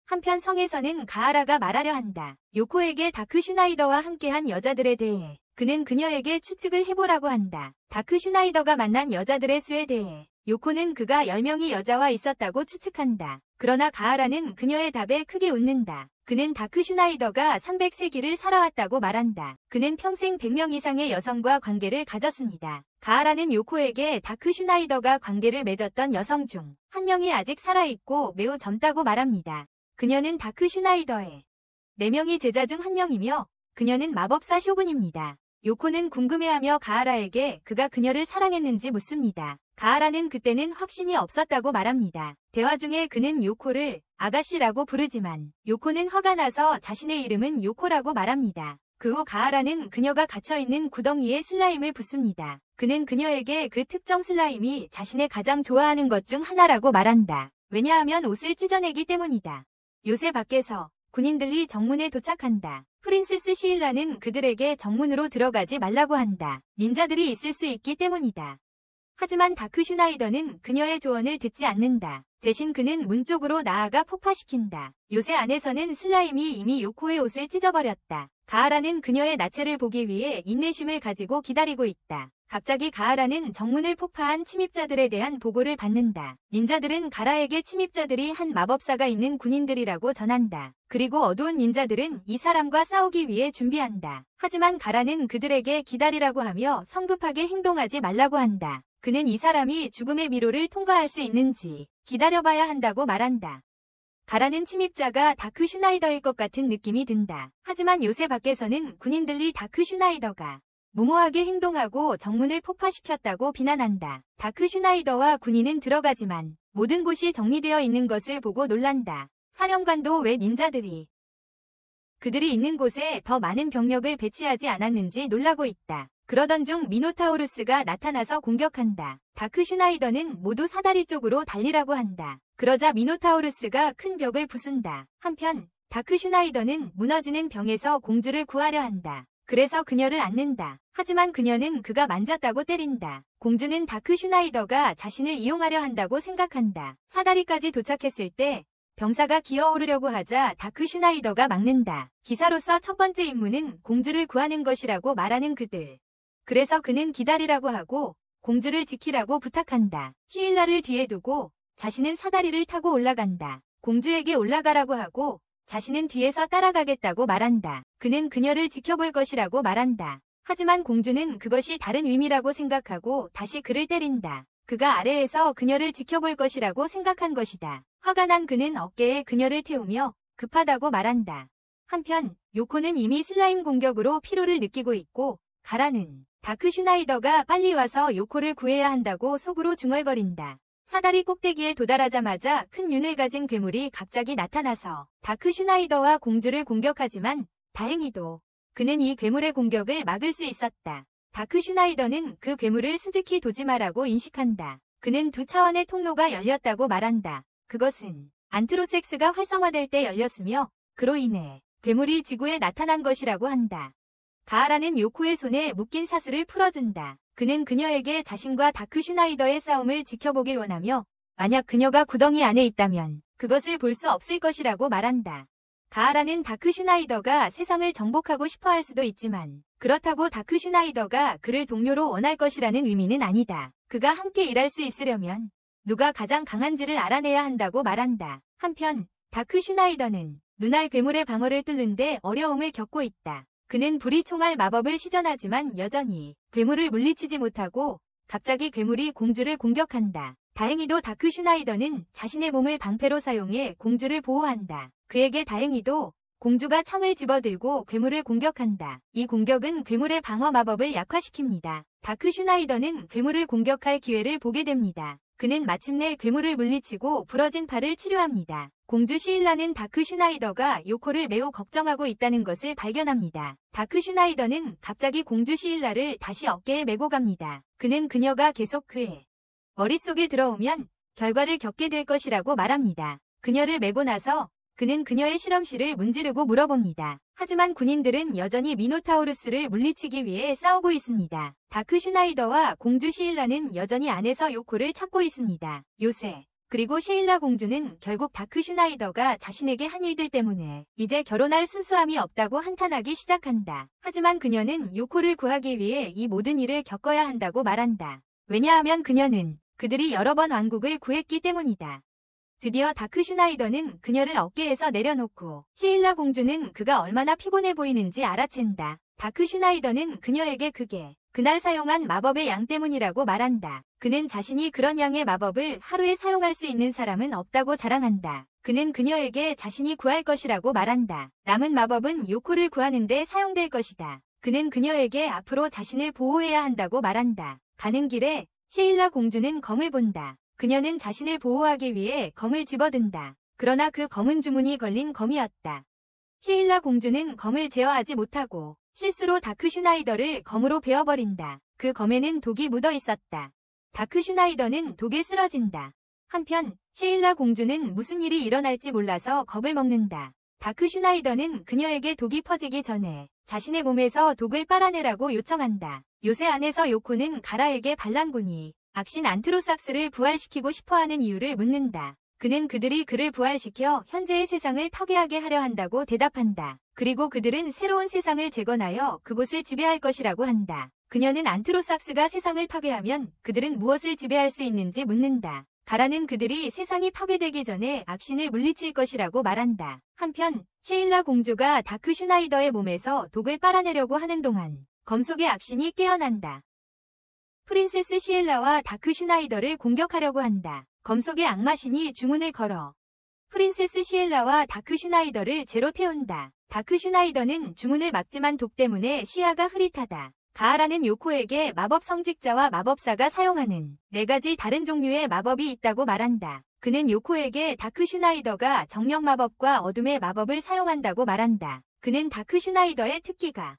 한편 성에서는 가하라가 말하려 한다. 요코에게 다크 슈나이더와 함께한 여자들에 대해 그는 그녀에게 추측을 해보라고 한다. 다크 슈나이더가 만난 여자들의 수에 대해 요코는 그가 10명이 여자와 있었다고 추측한다. 그러나 가하라는 그녀의 답에 크게 웃는다. 그는 다크 슈나이더가 300세기를 살아왔다고 말한다. 그는 평생 100명 이상의 여성과 관계를 가졌습니다. 가하라는 요코에게 다크 슈나이더가 관계를 맺었던 여성 중 한 명이 아직 살아있고 매우 젊다고 말합니다. 그녀는 다크 슈나이더의 4명의 제자 중 한 명이며 그녀는 마법사 쇼군입니다. 요코는 궁금해하며 가하라에게 그가 그녀를 사랑했는지 묻습니다. 가하라는 그때는 확신이 없었다고 말합니다. 대화 중에 그는 요코를 아가씨라고 부르지만 요코는 화가 나서 자신의 이름은 요코라고 말합니다. 그 후 가하라는 그녀가 갇혀있는 구덩이에 슬라임을 붓습니다. 그는 그녀에게 그 특정 슬라임이 자신의 가장 좋아하는 것 중 하나라고 말한다. 왜냐하면 옷을 찢어내기 때문이다. 요새 밖에서 군인들이 정문에 도착한다. 프린세스 시일라는 그들에게 정문으로 들어가지 말라고 한다. 닌자들이 있을 수 있기 때문이다. 하지만 다크 슈나이더는 그녀의 조언을 듣지 않는다. 대신 그는 문 쪽으로 나아가 폭파시킨다. 요새 안에서는 슬라임이 이미 요코의 옷을 찢어버렸다. 가하라는 그녀의 나체를 보기 위해 인내심을 가지고 기다리고 있다. 갑자기 가하라는 정문을 폭파한 침입자들에 대한 보고를 받는다. 닌자들은 가라에게 침입자들이 한 마법사가 있는 군인들이라고 전한다. 그리고 어두운 닌자들은 이 사람과 싸우기 위해 준비한다. 하지만 가라는 그들에게 기다리라고 하며 성급하게 행동하지 말라고 한다. 그는 이 사람이 죽음의 미로를 통과할 수 있는지 기다려봐야 한다고 말한다. 가라는 침입자가 다크 슈나이더일 것 같은 느낌이 든다. 하지만 요새 밖에서는 군인들이 다크 슈나이더가 무모하게 행동하고 정문을 폭파시켰다고 비난한다. 다크 슈나이더와 군인은 들어가지만 모든 곳이 정리되어 있는 것을 보고 놀란다. 사령관도 왜 닌자들이 그들이 있는 곳에 더 많은 병력을 배치하지 않았는지 놀라고 있다. 그러던 중 미노타우루스가 나타나서 공격한다. 다크 슈나이더는 모두 사다리 쪽으로 달리라고 한다. 그러자 미노타우루스가 큰 벽을 부순다. 한편 다크 슈나이더는 무너지는 병에서 공주를 구하려 한다. 그래서 그녀를 안는다. 하지만 그녀는 그가 만졌다고 때린다. 공주는 다크 슈나이더가 자신을 이용하려 한다고 생각한다. 사다리까지 도착했을 때 병사가 기어오르려고 하자 다크 슈나이더가 막는다. 기사로서 첫 번째 임무는 공주를 구하는 것이라고 말하는 그들. 그래서 그는 기다리라고 하고 공주를 지키라고 부탁한다. 시일라를 뒤에 두고 자신은 사다리를 타고 올라간다. 공주에게 올라가라고 하고 자신은 뒤에서 따라가겠다고 말한다. 그는 그녀를 지켜볼 것이라고 말한다. 하지만 공주는 그것이 다른 의미라고 생각하고 다시 그를 때린다. 그가 아래에서 그녀를 지켜볼 것이라고 생각한 것이다. 화가 난 그는 어깨에 그녀를 태우며 급하다고 말한다. 한편 요코는 이미 슬라임 공격으로 피로를 느끼고 있고 가라는 다크 슈나이더가 빨리 와서 요코를 구해야 한다고 속으로 중얼거린다. 사다리 꼭대기에 도달하자마자 큰 윤을 가진 괴물이 갑자기 나타나서 다크 슈나이더와 공주를 공격하지만 다행히도 그는 이 괴물의 공격을 막을 수 있었다. 다크 슈나이더는 그 괴물을 스즈키 도지마라고 인식한다. 그는 두 차원의 통로가 열렸다고 말한다. 그것은 안트로섹스가 활성화될 때 열렸으며 그로 인해 괴물이 지구에 나타난 것이라고 한다. 가하라는 요코의 손에 묶인 사슬을 풀어준다. 그는 그녀에게 자신과 다크 슈나이더의 싸움을 지켜보길 원하며 만약 그녀가 구덩이 안에 있다면 그것을 볼 수 없을 것이라고 말한다. 가하라는 다크 슈나이더가 세상을 정복하고 싶어 할 수도 있지만 그렇다고 다크 슈나이더가 그를 동료로 원할 것이라는 의미는 아니다. 그가 함께 일할 수 있으려면 누가 가장 강한지를 알아내야 한다고 말한다. 한편 다크 슈나이더는 눈알 괴물의 방어를 뚫는데 어려움을 겪고 있다. 그는 불이 총알 마법을 시전하지만 여전히 괴물을 물리치지 못하고 갑자기 괴물이 공주를 공격한다. 다행히도 다크 슈나이더는 자신의 몸을 방패로 사용해 공주를 보호한다. 그에게 다행히도 공주가 창을 집어들고 괴물을 공격한다. 이 공격은 괴물의 방어 마법을 약화시킵니다. 다크 슈나이더는 괴물을 공격할 기회를 보게 됩니다. 그는 마침내 괴물을 물리치고 부러진 팔을 치료합니다. 공주 시일라는 다크 슈나이더가 요코를 매우 걱정하고 있다는 것을 발견합니다. 다크 슈나이더는 갑자기 공주 시일라를 다시 어깨에 메고 갑니다. 그는 그녀가 계속 그의 머릿속에 들어오면 결과를 겪게 될 것이라고 말합니다. 그녀를 메고 나서 그는 그녀의 실험실을 문지르고 물어봅니다. 하지만 군인들은 여전히 미노타우루스를 물리치기 위해 싸우고 있습니다. 다크 슈나이더와 공주 시일라는 여전히 안에서 요코를 찾고 있습니다. 요새 그리고 시일라 공주는 결국 다크 슈나이더가 자신에게 한 일들 때문에 이제 결혼할 순수함이 없다고 한탄하기 시작한다. 하지만 그녀는 요코를 구하기 위해 이 모든 일을 겪어야 한다고 말한다. 왜냐하면 그녀는 그들이 여러 번 왕국을 구했기 때문이다. 드디어 다크 슈나이더는 그녀를 어깨에서 내려놓고 시일라 공주는 그가 얼마나 피곤해 보이는지 알아챈다. 다크 슈나이더는 그녀에게 그게 그날 사용한 마법의 양 때문이라고 말한다. 그는 자신이 그런 양의 마법을 하루에 사용할 수 있는 사람은 없다고 자랑한다. 그는 그녀에게 자신이 구할 것이라고 말한다. 남은 마법은 요코를 구하는 데 사용될 것이다. 그는 그녀에게 앞으로 자신을 보호해야 한다고 말한다. 가는 길에 시일라 공주는 검을 본다. 그녀는 자신을 보호하기 위해 검을 집어든다. 그러나 그 검은 주문이 걸린 검이었다. 시일라 공주는 검을 제어하지 못하고 실수로 다크 슈나이더를 검으로 베어버린다. 그 검에는 독이 묻어 있었다. 다크 슈나이더는 독에 쓰러진다. 한편 시일라 공주는 무슨 일이 일어날지 몰라서 겁을 먹는다. 다크 슈나이더는 그녀에게 독이 퍼지기 전에 자신의 몸에서 독을 빨아내라고 요청한다. 요새 안에서 요코는 가라에게 반란군이 악신 안트로삭스를 부활시키고 싶어하는 이유를 묻는다. 그는 그들이 그를 부활시켜 현재의 세상을 파괴하게 하려 한다고 대답한다. 그리고 그들은 새로운 세상을 재건하여 그곳을 지배할 것이라고 한다. 그녀는 안트로삭스가 세상을 파괴하면 그들은 무엇을 지배할 수 있는지 묻는다. 가라는 그들이 세상이 파괴되기 전에 악신을 물리칠 것이라고 말한다. 한편 시일라 공주가 다크 슈나이더의 몸에서 독을 빨아내려고 하는 동안 검 속의 악신이 깨어난다. 프린세스 시엘라와 다크 슈나이더를 공격하려고 한다. 검 속의 악마신이 주문을 걸어 프린세스 시엘라와 다크 슈나이더를 죄로 태운다. 다크 슈나이더는 주문을 막지만 독 때문에 시야가 흐릿하다. 가하라는 요코에게 마법 성직자와 마법사가 사용하는 4가지 다른 종류의 마법이 있다고 말한다. 그는 요코에게 다크 슈나이더가 정령 마법과 어둠의 마법을 사용한다고 말한다. 그는 다크 슈나이더의 특기가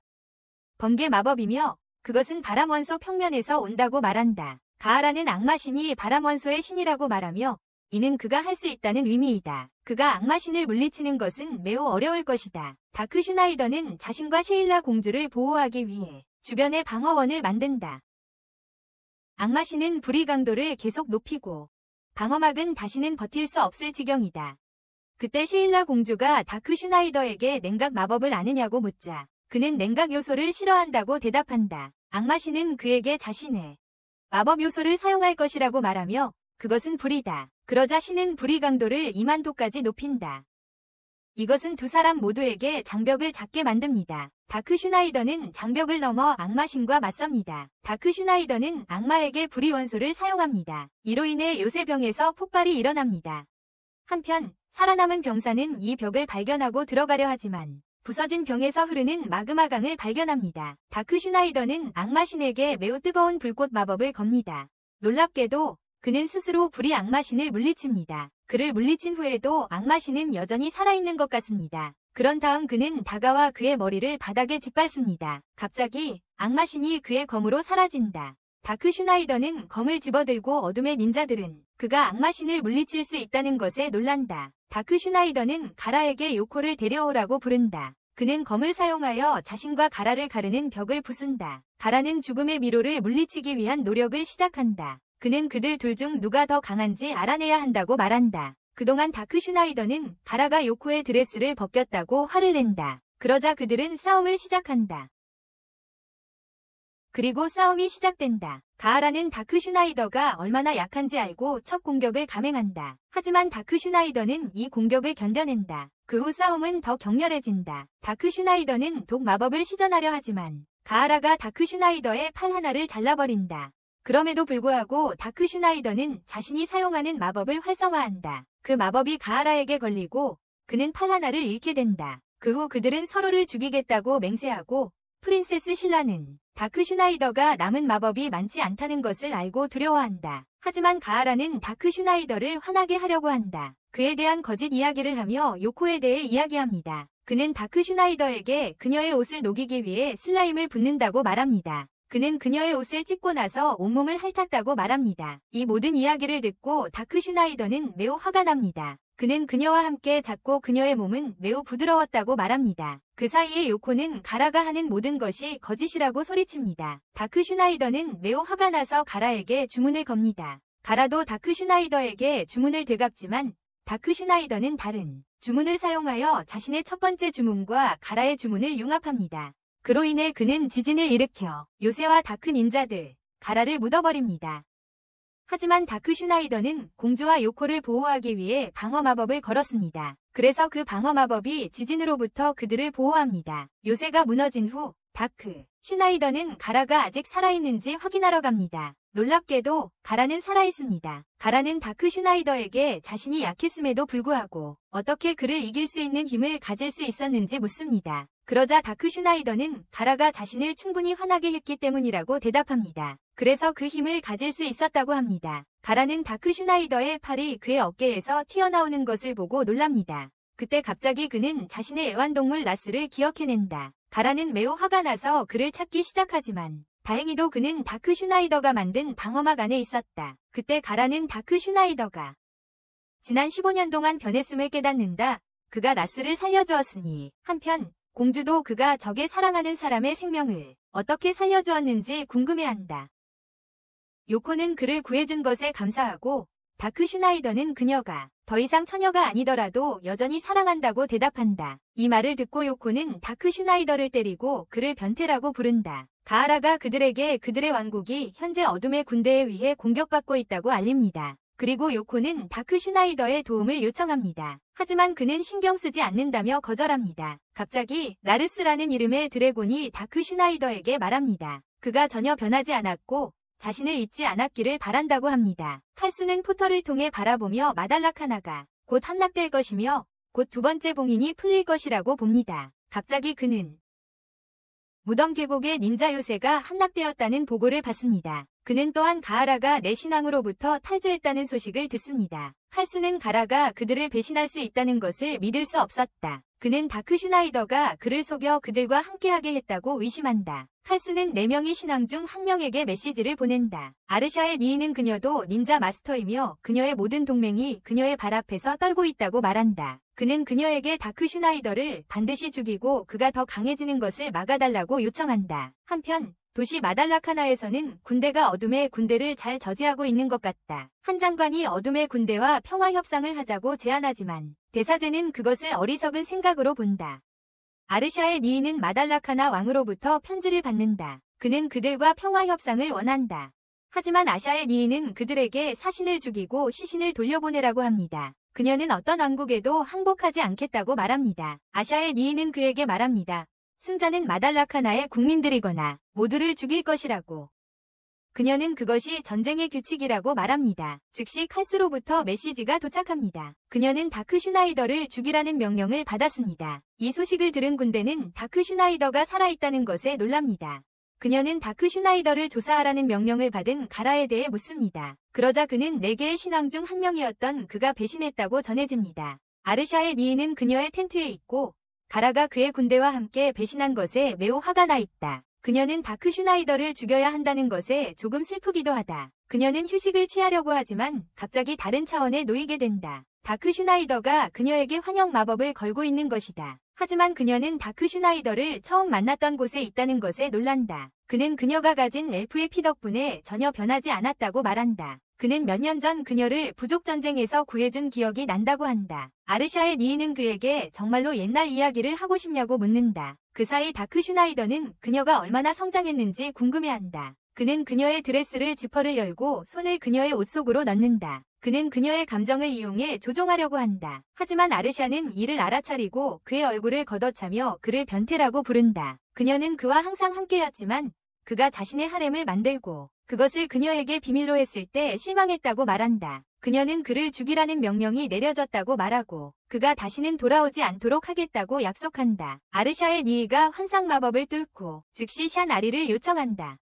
번개 마법이며 그것은 바람 원소 평면에서 온다고 말한다. 가하라는 악마신이 바람 원소의 신이라고 말하며 이는 그가 할 수 있다는 의미이다. 그가 악마신을 물리치는 것은 매우 어려울 것이다. 다크 슈나이더는 자신과 시일라 공주를 보호하기 위해 주변에 방어원을 만든다. 악마신은 불의 강도를 계속 높이고 방어막은 다시는 버틸 수 없을 지경이다. 그때 시일라 공주가 다크 슈나이더에게 냉각 마법을 아느냐고 묻자 그는 냉각 요소를 싫어한다고 대답한다. 악마신은 그에게 자신의 마법 요소를 사용할 것이라고 말하며 그것은 불이다. 그러자 신은 불의 강도를 2만도까지 높인다. 이것은 두 사람 모두에게 장벽을 작게 만듭니다. 다크 슈나이더는 장벽을 넘어 악마신과 맞섭니다. 다크 슈나이더는 악마에게 불의 원소를 사용합니다. 이로 인해 요새병에서 폭발이 일어납니다. 한편 살아남은 병사는 이 벽을 발견하고 들어가려 하지만 부서진 병에서 흐르는 마그마강을 발견합니다. 다크 슈나이더는 악마신에게 매우 뜨거운 불꽃 마법을 겁니다. 놀랍게도 그는 스스로 불의 악마신을 물리칩니다. 그를 물리친 후에도 악마신은 여전히 살아있는 것 같습니다. 그런 다음 그는 다가와 그의 머리를 바닥에 짓밟습니다. 갑자기 악마신이 그의 검으로 사라진다. 다크 슈나이더는 검을 집어들고 어둠의 닌자들은 그가 악마신을 물리칠 수 있다는 것에 놀란다. 다크 슈나이더는 가라에게 요코를 데려오라고 부른다. 그는 검을 사용하여 자신과 가라를 가르는 벽을 부순다. 가라는 죽음의 미로를 물리치기 위한 노력을 시작한다. 그는 그들 둘 중 누가 더 강한지 알아내야 한다고 말한다. 그동안 다크 슈나이더는 가라가 요코의 드레스를 벗겼다고 화를 낸다. 그러자 그들은 싸움을 시작한다. 그리고 싸움이 시작된다. 가하라는 다크 슈나이더가 얼마나 약한지 알고 첫 공격을 감행한다. 하지만 다크 슈나이더는 이 공격을 견뎌낸다. 그 후 싸움은 더 격렬해진다. 다크 슈나이더는 독 마법을 시전하려 하지만 가하라가 다크 슈나이더의 팔 하나를 잘라버린다. 그럼에도 불구하고 다크 슈나이더는 자신이 사용하는 마법을 활성화한다. 그 마법이 가하라에게 걸리고 그는 팔 하나를 잃게 된다. 그 후 그들은 서로를 죽이겠다고 맹세하고 프린세스 신라는 다크 슈나이더가 남은 마법이 많지 않다는 것을 알고 두려워한다. 하지만 가하라는 다크 슈나이더를 화나게 하려고 한다. 그에 대한 거짓 이야기를 하며 요코에 대해 이야기합니다. 그는 다크 슈나이더에게 그녀의 옷을 녹이기 위해 슬라임을 붓는다고 말합니다. 그는 그녀의 옷을 찢고 나서 온몸을 핥았다고 말합니다. 이 모든 이야기를 듣고 다크 슈나이더는 매우 화가 납니다. 그는 그녀와 함께 잤고 그녀의 몸은 매우 부드러웠다고 말합니다. 그 사이에 요코는 가라가 하는 모든 것이 거짓이라고 소리칩니다. 다크 슈나이더는 매우 화가 나서 가라에게 주문을 겁니다. 가라도 다크 슈나이더에게 주문을 되갚지만 다크 슈나이더는 다른 주문을 사용하여 자신의 첫 번째 주문과 가라의 주문을 융합합니다. 그로 인해 그는 지진을 일으켜 요새와 다크 닌자들, 가라를 묻어버립니다. 하지만 다크 슈나이더는 공주와 요코를 보호하기 위해 방어 마법을 걸었습니다. 그래서 그 방어 마법이 지진으로부터 그들을 보호합니다. 요새가 무너진 후 다크 슈나이더는 가라가 아직 살아있는지 확인하러 갑니다. 놀랍게도 가라는 살아있습니다. 가라는 다크 슈나이더에게 자신이 약했음에도 불구하고 어떻게 그를 이길 수 있는 힘을 가질 수 있었는지 묻습니다. 그러자 다크 슈나이더는 가라가 자신을 충분히 화나게 했기 때문이라고 대답합니다. 그래서 그 힘을 가질 수 있었다고 합니다. 가라는 다크 슈나이더의 팔이 그의 어깨에서 튀어나오는 것을 보고 놀랍니다. 그때 갑자기 그는 자신의 애완동물 라스를 기억해낸다. 가라는 매우 화가 나서 그를 찾기 시작하지만 다행히도 그는 다크 슈나이더가 만든 방어막 안에 있었다. 그때 가라는 다크 슈나이더가 지난 15년 동안 변했음을 깨닫는다. 그가 라스를 살려주었으니 한편 공주도 그가 적의 사랑하는 사람의 생명을 어떻게 살려주었는지 궁금해한다. 요코는 그를 구해준 것에 감사하고 다크 슈나이더는 그녀가 더 이상 처녀가 아니더라도 여전히 사랑한다고 대답한다. 이 말을 듣고 요코는 다크 슈나이더를 때리고 그를 변태라고 부른다. 가하라가 그들에게 그들의 왕국이 현재 어둠의 군대에 의해 공격받고 있다고 알립니다. 그리고 요코는 다크 슈나이더의 도움을 요청합니다. 하지만 그는 신경 쓰지 않는다며 거절합니다. 갑자기 라르스라는 이름의 드래곤이 다크 슈나이더에게 말합니다. 그가 전혀 변하지 않았고 자신을 잊지 않았기를 바란다고 합니다. 칼수는 포털을 통해 바라보며 마달라카나가 곧 함락될 것이며 곧 두 번째 봉인이 풀릴 것이라고 봅니다. 갑자기 그는 무덤 계곡의 닌자 요새가 함락되었다는 보고를 받습니다. 그는 또한 가하라가 내 신앙으로부터 탈주했다는 소식을 듣습니다. 칼수는 가라가 그들을 배신할 수 있다는 것을 믿을 수 없었다. 그는 다크 슈나이더가 그를 속여 그들과 함께하게 했다고 의심한다. 칼수는 4명의 신앙 중 1명에게 메시지를 보낸다. 아르샤의 니이는 그녀도 닌자 마스터이며 그녀의 모든 동맹이 그녀의 발 앞에서 떨고 있다고 말한다. 그는 그녀에게 다크 슈나이더를 반드시 죽이고 그가 더 강해지는 것을 막아달라고 요청한다. 한편 도시 마달라카나에서는 군대가 어둠의 군대를 잘 저지하고 있는 것 같다. 한 장관이 어둠의 군대와 평화 협상을 하자고 제안하지만 대사제는 그것을 어리석은 생각으로 본다. 아르샤의 니이는 마달라카나 왕으로부터 편지를 받는다. 그는 그들과 평화 협상을 원한다. 하지만 아샤의 니이는 그들에게 사신을 죽이고 시신을 돌려보내라고 합니다. 그녀는 어떤 왕국에도 항복하지 않겠다고 말합니다. 아샤의 니이는 그에게 말합니다. 승자는 마달라카나의 국민들이거나 모두를 죽일 것이라고. 그녀는 그것이 전쟁의 규칙이라고 말합니다. 즉시 칼수로부터 메시지가 도착합니다. 그녀는 다크 슈나이더를 죽이라는 명령을 받았습니다. 이 소식을 들은 군대는 다크 슈나이더가 살아있다는 것에 놀랍니다. 그녀는 다크 슈나이더를 조사하라는 명령을 받은 가라에 대해 묻습니다. 그러자 그는 4개의 신왕 중 1명이었던 그가 배신했다고 전해집니다. 아르샤의 니이는 그녀의 텐트에 있고 가라가 그의 군대와 함께 배신한 것에 매우 화가 나 있다. 그녀는 다크 슈나이더를 죽여야 한다는 것에 조금 슬프기도 하다. 그녀는 휴식을 취하려고 하지만 갑자기 다른 차원에 놓이게 된다. 다크 슈나이더가 그녀에게 환영 마법을 걸고 있는 것이다. 하지만 그녀는 다크 슈나이더를 처음 만났던 곳에 있다는 것에 놀란다. 그는 그녀가 가진 엘프의 피 덕분에 전혀 변하지 않았다고 말한다. 그는 몇 년 전 그녀를 부족전쟁에서 구해준 기억이 난다고 한다. 아르샤의 니이는 그에게 정말로 옛날 이야기를 하고 싶냐고 묻는다. 그 사이 다크 슈나이더는 그녀가 얼마나 성장했는지 궁금해한다. 그는 그녀의 드레스를 지퍼를 열고 손을 그녀의 옷 속으로 넣는다. 그는 그녀의 감정을 이용해 조종하려고 한다. 하지만 아르샤는 이를 알아차리고 그의 얼굴을 걷어차며 그를 변태라고 부른다. 그녀는 그와 항상 함께였지만 그가 자신의 하렘을 만들고 그것을 그녀에게 비밀로 했을 때 실망했다고 말한다. 그녀는 그를 죽이라는 명령이 내려졌다고 말하고 그가 다시는 돌아오지 않도록 하겠다고 약속한다. 아르샤의 니이가 환상 마법을 뚫고 즉시 샨 아리를 요청한다.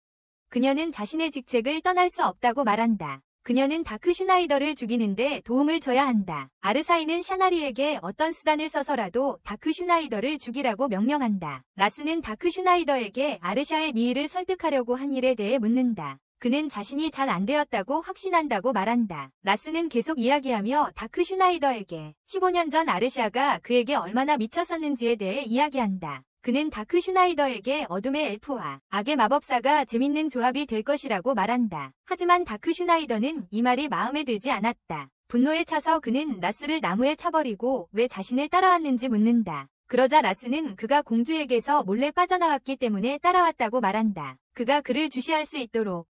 그녀는 자신의 직책을 떠날 수 없다고 말한다. 그녀는 다크 슈나이더를 죽이는데 도움을 줘야 한다. 아르사이는 샤나리에게 어떤 수단을 써서라도 다크 슈나이더를 죽이라고 명령한다. 라스는 다크 슈나이더에게 아르샤의 니이를 설득하려고 한 일에 대해 묻는다. 그는 자신이 잘 안 되었다고 확신한다고 말한다. 라스는 계속 이야기하며 다크 슈나이더에게 15년 전 아르샤가 그에게 얼마나 미쳤었는지에 대해 이야기한다. 그는 다크 슈나이더에게 어둠의 엘프와 악의 마법사가 재밌는 조합이 될 것이라고 말한다. 하지만 다크 슈나이더는 이 말이 마음에 들지 않았다. 분노에 차서 그는 라스를 나무에 차버리고 왜 자신을 따라왔는지 묻는다. 그러자 라스는 그가 공주에게서 몰래 빠져나왔기 때문에 따라왔다고 말한다. 그가 그를 주시할 수 있도록.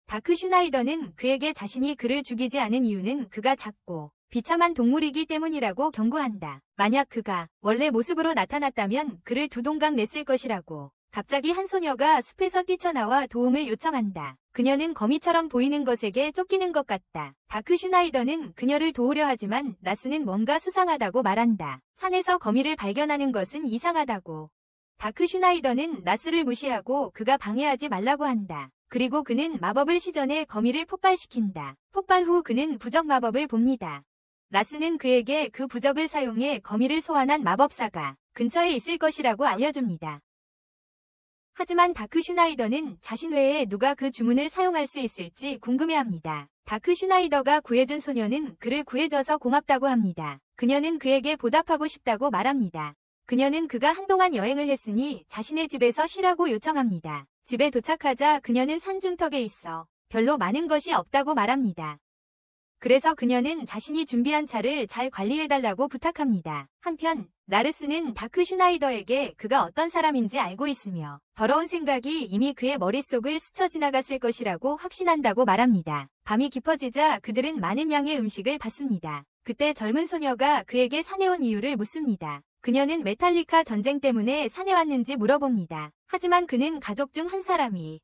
다크 슈나이더는 그에게 자신이 그를 죽이지 않은 이유는 그가 작고 비참한 동물이기 때문이라고 경고한다. 만약 그가 원래 모습으로 나타났다면 그를 두 동강 냈을 것이라고. 갑자기 한 소녀가 숲에서 뛰쳐나와 도움을 요청한다. 그녀는 거미처럼 보이는 것에게 쫓기는 것 같다. 다크 슈나이더는 그녀를 도우려 하지만 라스는 뭔가 수상하다고 말한다. 산에서 거미를 발견하는 것은 이상하다고. 다크 슈나이더는 라스를 무시하고 그가 방해하지 말라고 한다. 그리고 그는 마법을 시전해 거미를 폭발시킨다. 폭발 후 그는 부적 마법을 봅니다. 라스는 그에게 그 부적을 사용해 거미를 소환한 마법사가 근처에 있을 것이라고 알려줍니다. 하지만 다크 슈나이더는 자신 외에 누가 그 주문을 사용할 수 있을지 궁금해합니다. 다크 슈나이더가 구해준 소녀는 그를 구해줘서 고맙다고 합니다. 그녀는 그에게 보답하고 싶다고 말합니다. 그녀는 그가 한동안 여행을 했으니 자신의 집에서 쉬라고 요청합니다. 집에 도착하자 그녀는 산중턱에 있어 별로 많은 것이 없다고 말합니다. 그래서 그녀는 자신이 준비한 차를 잘 관리해달라고 부탁합니다. 한편 라르스는 다크 슈나이더에게 그가 어떤 사람인지 알고 있으며 더러운 생각이 이미 그의 머릿속을 스쳐 지나갔을 것이라고 확신한다고 말합니다. 밤이 깊어지자 그들은 많은 양의 음식을 받습니다. 그때 젊은 소녀가 그에게 산에 온 이유를 묻습니다. 그녀는 메탈리카 전쟁 때문에 산에 왔는지 물어봅니다. 하지만 그는 가족 중 한 사람이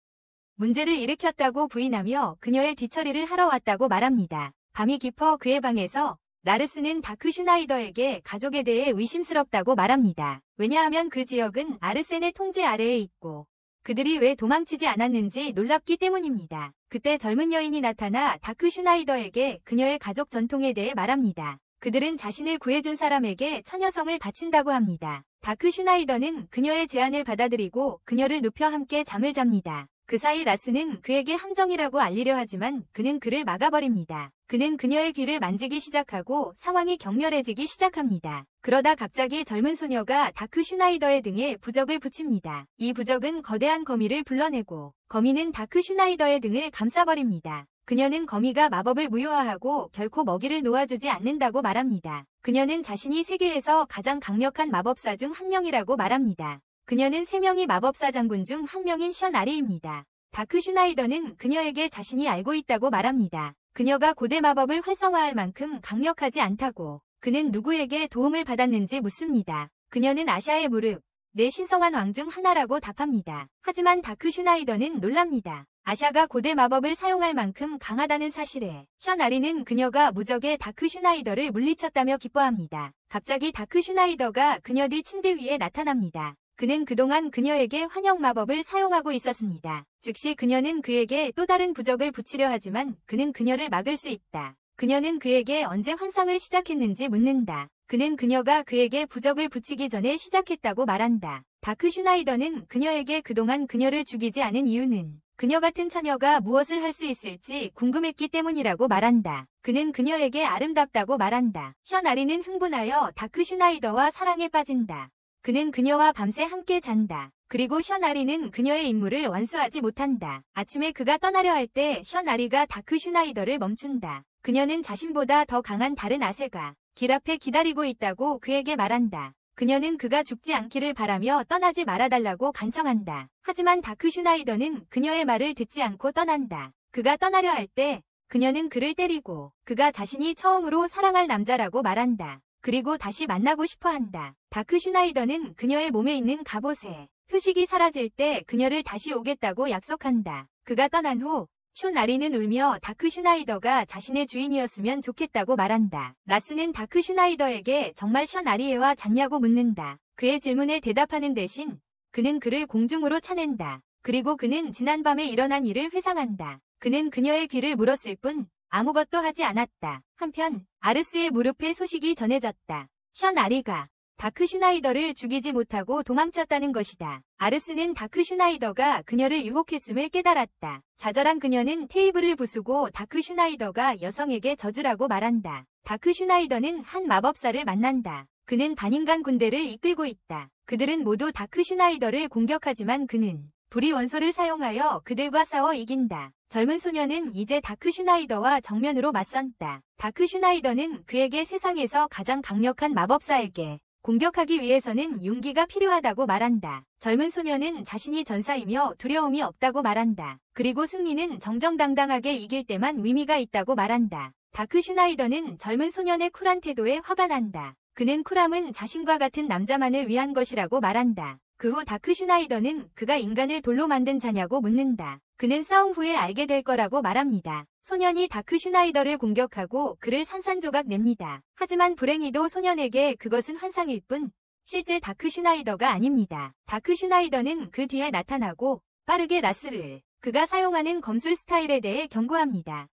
문제를 일으켰다고 부인하며 그녀의 뒤처리를 하러 왔다고 말합니다. 밤이 깊어 그의 방에서 라르스는 다크 슈나이더에게 가족에 대해 의심스럽다고 말합니다. 왜냐하면 그 지역은 아르센의 통제 아래에 있고 그들이 왜 도망치지 않았는지 놀랍기 때문입니다. 그때 젊은 여인이 나타나 다크 슈나이더에게 그녀의 가족 전통에 대해 말합니다. 그들은 자신을 구해준 사람에게 처녀성을 바친다고 합니다. 다크 슈나이더는 그녀의 제안을 받아들이고 그녀를 눕혀 함께 잠을 잡니다. 그 사이 라스는 그에게 함정이라고 알리려 하지만 그는 그를 막아버립니다. 그는 그녀의 귀를 만지기 시작하고 상황이 격렬해지기 시작합니다. 그러다 갑자기 젊은 소녀가 다크 슈나이더의 등에 부적을 붙입니다. 이 부적은 거대한 거미를 불러내고 거미는 다크 슈나이더의 등을 감싸버립니다. 그녀는 거미가 마법을 무효화하고 결코 먹이를 놓아주지 않는다고 말합니다. 그녀는 자신이 세계에서 가장 강력한 마법사 중 한 명이라고 말합니다. 그녀는 3명의 마법사 장군 중 한 명인 션 아리입니다. 다크 슈나이더는 그녀에게 자신이 알고 있다고 말합니다. 그녀가 고대 마법을 활성화할 만큼 강력하지 않다고. 그는 누구에게 도움을 받았는지 묻습니다. 그녀는 아샤의 무릎, 내 신성한 왕 중 하나라고 답합니다. 하지만 다크 슈나이더는 놀랍니다. 아샤가 고대 마법을 사용할 만큼 강하다는 사실에 션 아리는 그녀가 무적의 다크 슈나이더를 물리쳤다며 기뻐합니다. 갑자기 다크 슈나이더가 그녀 뒤 침대 위에 나타납니다. 그는 그동안 그녀에게 환영 마법을 사용하고 있었습니다. 즉시 그녀는 그에게 또 다른 부적을 붙이려 하지만 그는 그녀를 막을 수 있다. 그녀는 그에게 언제 환상을 시작했는지 묻는다. 그는 그녀가 그에게 부적을 붙이기 전에 시작했다고 말한다. 다크 슈나이더는 그녀에게 그동안 그녀를 죽이지 않은 이유는 그녀 같은 처녀가 무엇을 할 수 있을지 궁금했기 때문이라고 말한다. 그는 그녀에게 아름답다고 말한다. 션 아리는 흥분하여 다크 슈나이더와 사랑에 빠진다. 그는 그녀와 밤새 함께 잔다. 그리고 션 아리는 그녀의 임무를 완수하지 못한다. 아침에 그가 떠나려 할 때 션 아리가 다크 슈나이더를 멈춘다. 그녀는 자신보다 더 강한 다른 아세가 길 앞에 기다리고 있다고 그에게 말한다. 그녀는 그가 죽지 않기를 바라며 떠나지 말아달라고 간청한다. 하지만 다크 슈나이더는 그녀의 말을 듣지 않고 떠난다. 그가 떠나려 할 때 그녀는 그를 때리고 그가 자신이 처음으로 사랑할 남자라고 말한다. 그리고 다시 만나고 싶어 한다. 다크 슈나이더는 그녀의 몸에 있는 갑옷에 표식이 사라질 때 그녀를 다시 오겠다고 약속한다. 그가 떠난 후 션 아리는 울며 다크 슈나이더가 자신의 주인이었으면 좋겠다고 말한다. 라스는 다크 슈나이더에게 정말 션 아리에와 잤냐고 묻는다. 그의 질문에 대답하는 대신 그는 그를 공중으로 차낸다. 그리고 그는 지난밤에 일어난 일을 회상한다. 그는 그녀의 귀를 물었을 뿐 아무것도 하지 않았다. 한편 아르스의 무릎에 소식이 전해졌다. 션 아리가 다크 슈나이더를 죽이지 못하고 도망쳤다는 것이다. 아르스는 다크 슈나이더가 그녀를 유혹했음을 깨달았다. 좌절한 그녀는 테이블을 부수고 다크 슈나이더가 여성에게 저주라고 말한다. 다크 슈나이더는 한 마법사를 만난다. 그는 반인간 군대를 이끌고 있다. 그들은 모두 다크 슈나이더를 공격하지만 그는 불의 원소를 사용하여 그들과 싸워 이긴다. 젊은 소녀는 이제 다크 슈나이더와 정면으로 맞선다. 다크 슈나이더는 그에게 세상에서 가장 강력한 마법사에게 공격하기 위해서는 용기가 필요하다고 말한다. 젊은 소녀는 자신이 전사이며 두려움이 없다고 말한다. 그리고 승리는 정정당당하게 이길 때만 의미가 있다고 말한다. 다크 슈나이더는 젊은 소년의 쿨한 태도에 화가 난다. 그는 쿨함은 자신과 같은 남자만을 위한 것이라고 말한다. 그 후 다크 슈나이더는 그가 인간을 돌로 만든 자냐고 묻는다. 그는 싸움 후에 알게 될 거라고 말합니다. 소년이 다크 슈나이더를 공격하고 그를 산산조각 냅니다. 하지만 불행히도 소년에게 그것은 환상일 뿐 실제 다크 슈나이더가 아닙니다. 다크 슈나이더는 그 뒤에 나타나고 빠르게 라스를 그가 사용하는 검술 스타일에 대해 경고합니다.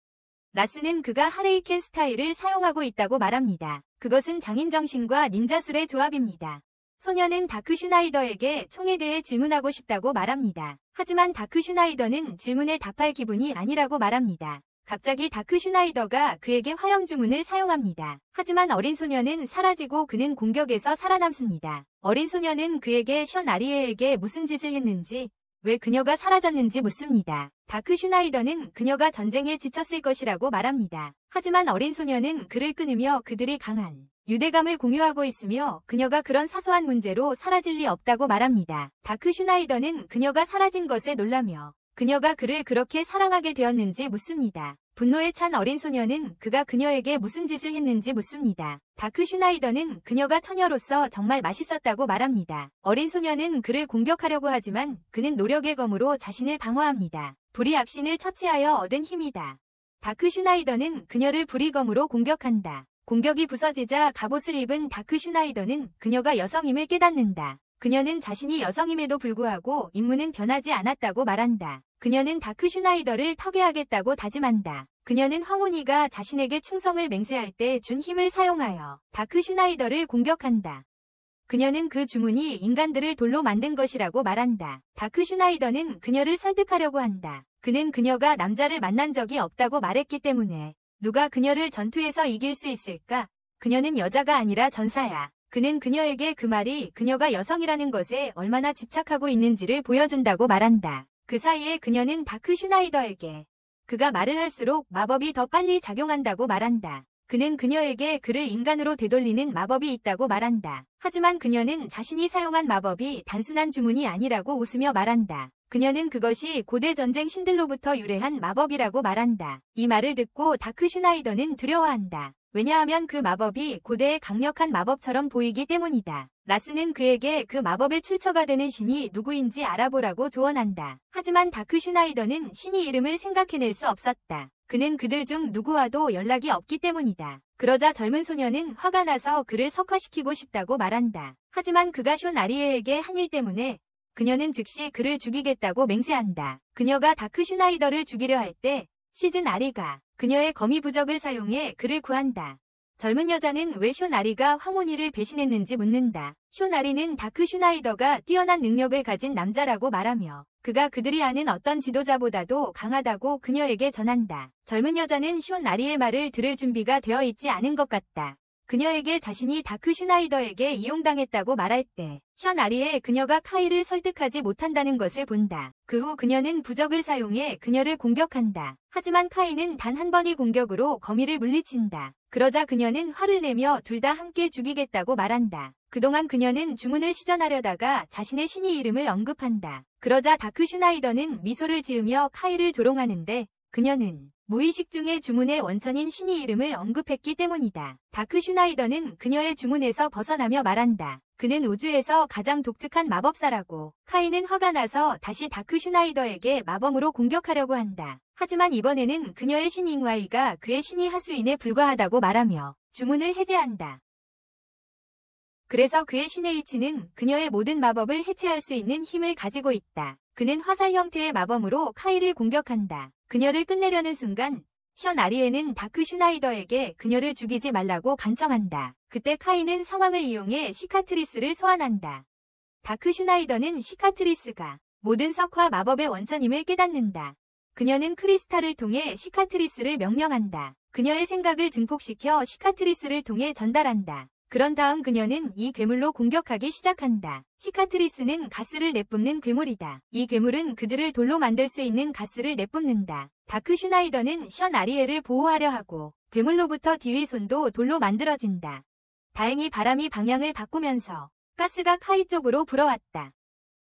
라스는 그가 하레이켄 스타일을 사용하고 있다고 말합니다. 그것은 장인정신과 닌자술의 조합입니다. 소녀는 다크 슈나이더에게 총에 대해 질문하고 싶다고 말합니다. 하지만 다크 슈나이더는 질문에 답할 기분이 아니라고 말합니다. 갑자기 다크 슈나이더가 그에게 화염 주문을 사용합니다. 하지만 어린 소녀는 사라지고 그는 공격에서 살아남습니다. 어린 소녀는 그에게 션 아리에에게 무슨 짓을 했는지, 왜 그녀가 사라졌는지 묻습니다. 다크 슈나이더는 그녀가 전쟁에 지쳤을 것이라고 말합니다. 하지만 어린 소녀는 그를 끊으며 그들이 강한 유대감을 공유하고 있으며 그녀가 그런 사소한 문제로 사라질 리 없다고 말합니다. 다크 슈나이더는 그녀가 사라진 것에 놀라며 그녀가 그를 그렇게 사랑하게 되었는지 묻습니다. 분노에 찬 어린 소녀는 그가 그녀에게 무슨 짓을 했는지 묻습니다. 다크 슈나이더는 그녀가 처녀로서 정말 맛있었다고 말합니다. 어린 소녀는 그를 공격하려고 하지만 그는 노력의 검으로 자신을 방어합니다. 불의 악신을 처치하여 얻은 힘이다. 다크 슈나이더는 그녀를 불의 검으로 공격한다. 공격이 부서지자 갑옷을 입은 다크 슈나이더는 그녀가 여성임을 깨닫는다. 그녀는 자신이 여성임에도 불구하고 임무는 변하지 않았다고 말한다. 그녀는 다크 슈나이더를 파괴하겠다고 다짐한다. 그녀는 황혼이가 자신에게 충성을 맹세할 때 준 힘을 사용하여 다크 슈나이더를 공격한다. 그녀는 그 주문이 인간들을 돌로 만든 것이라고 말한다. 다크 슈나이더는 그녀를 설득하려고 한다. 그는 그녀가 남자를 만난 적이 없다고 말했기 때문에 누가 그녀를 전투에서 이길 수 있을까? 그녀는 여자가 아니라 전사야. 그는 그녀에게 그 말이 그녀가 여성이라는 것에 얼마나 집착하고 있는지를 보여준다고 말한다. 그 사이에 그녀는 다크 슈나이더에게 그가 말을 할수록 마법이 더 빨리 작용한다고 말한다. 그는 그녀에게 그를 인간으로 되돌리는 마법이 있다고 말한다. 하지만 그녀는 자신이 사용한 마법이 단순한 주문이 아니라고 웃으며 말한다. 그녀는 그것이 고대 전쟁 신들로부터 유래한 마법이라고 말한다. 이 말을 듣고 다크 슈나이더는 두려워한다. 왜냐하면 그 마법이 고대의 강력한 마법처럼 보이기 때문이다. 라스는 그에게 그 마법의 출처가 되는 신이 누구인지 알아보라고 조언한다. 하지만 다크 슈나이더는 신의 이름을 생각해낼 수 없었다. 그는 그들 중 누구와도 연락이 없기 때문이다. 그러자 젊은 소녀는 화가 나서 그를 석화시키고 싶다고 말한다. 하지만 그가 션 아리에에게 한 일 때문에 그녀는 즉시 그를 죽이겠다고 맹세한다. 그녀가 다크 슈나이더를 죽이려 할 때 시즌 아리가 그녀의 거미 부적을 사용해 그를 구한다. 젊은 여자는 왜 션 아리가 황혼이를 배신했는지 묻는다. 션 아리는 다크 슈나이더가 뛰어난 능력을 가진 남자라고 말하며 그가 그들이 아는 어떤 지도자보다도 강하다고 그녀에게 전한다. 젊은 여자는 션 아리의 말을 들을 준비가 되어 있지 않은 것 같다. 그녀에게 자신이 다크 슈나이더에게 이용당했다고 말할 때 션 아리에 그녀가 카이를 설득하지 못한다는 것을 본다. 그 후 그녀는 부적을 사용해 그녀를 공격한다. 하지만 카이는 단 한 번의 공격으로 거미를 물리친다. 그러자 그녀는 화를 내며 둘 다 함께 죽이겠다고 말한다. 그동안 그녀는 주문을 시전하려다가 자신의 신의 이름을 언급한다. 그러자 다크 슈나이더는 미소를 지으며 카이를 조롱하는데 그녀는 무의식 중에 주문의 원천인 신의 이름을 언급했기 때문이다. 다크 슈나이더는 그녀의 주문에서 벗어나며 말한다. 그는 우주에서 가장 독특한 마법사라고. 카이는 화가 나서 다시 다크 슈나이더에게 마법으로 공격하려고 한다. 하지만 이번에는 그녀의 신 잉와이가 그의 신의 하수인에 불과하다고 말하며 주문을 해제한다. 그래서 그의 신의 이치는 그녀의 모든 마법을 해체할 수 있는 힘을 가지고 있다. 그는 화살 형태의 마법으로 카이를 공격한다. 그녀를 끝내려는 순간 션 아리에는 다크 슈나이더에게 그녀를 죽이지 말라고 간청한다. 그때 카이는 상황을 이용해 시카트리스를 소환한다. 다크 슈나이더는 시카트리스가 모든 석화 마법의 원천임을 깨닫는다. 그녀는 크리스탈을 통해 시카트리스를 명령한다. 그녀의 생각을 증폭시켜 시카트리스를 통해 전달한다. 그런 다음 그녀는 이 괴물로 공격하기 시작한다. 시카트리스는 가스를 내뿜는 괴물이다. 이 괴물은 그들을 돌로 만들 수 있는 가스를 내뿜는다. 다크 슈나이더는 션 아리에를 보호하려 하고 괴물로부터 디위손도 돌로 만들어진다. 다행히 바람이 방향을 바꾸면서 가스가 카이 쪽으로 불어왔다.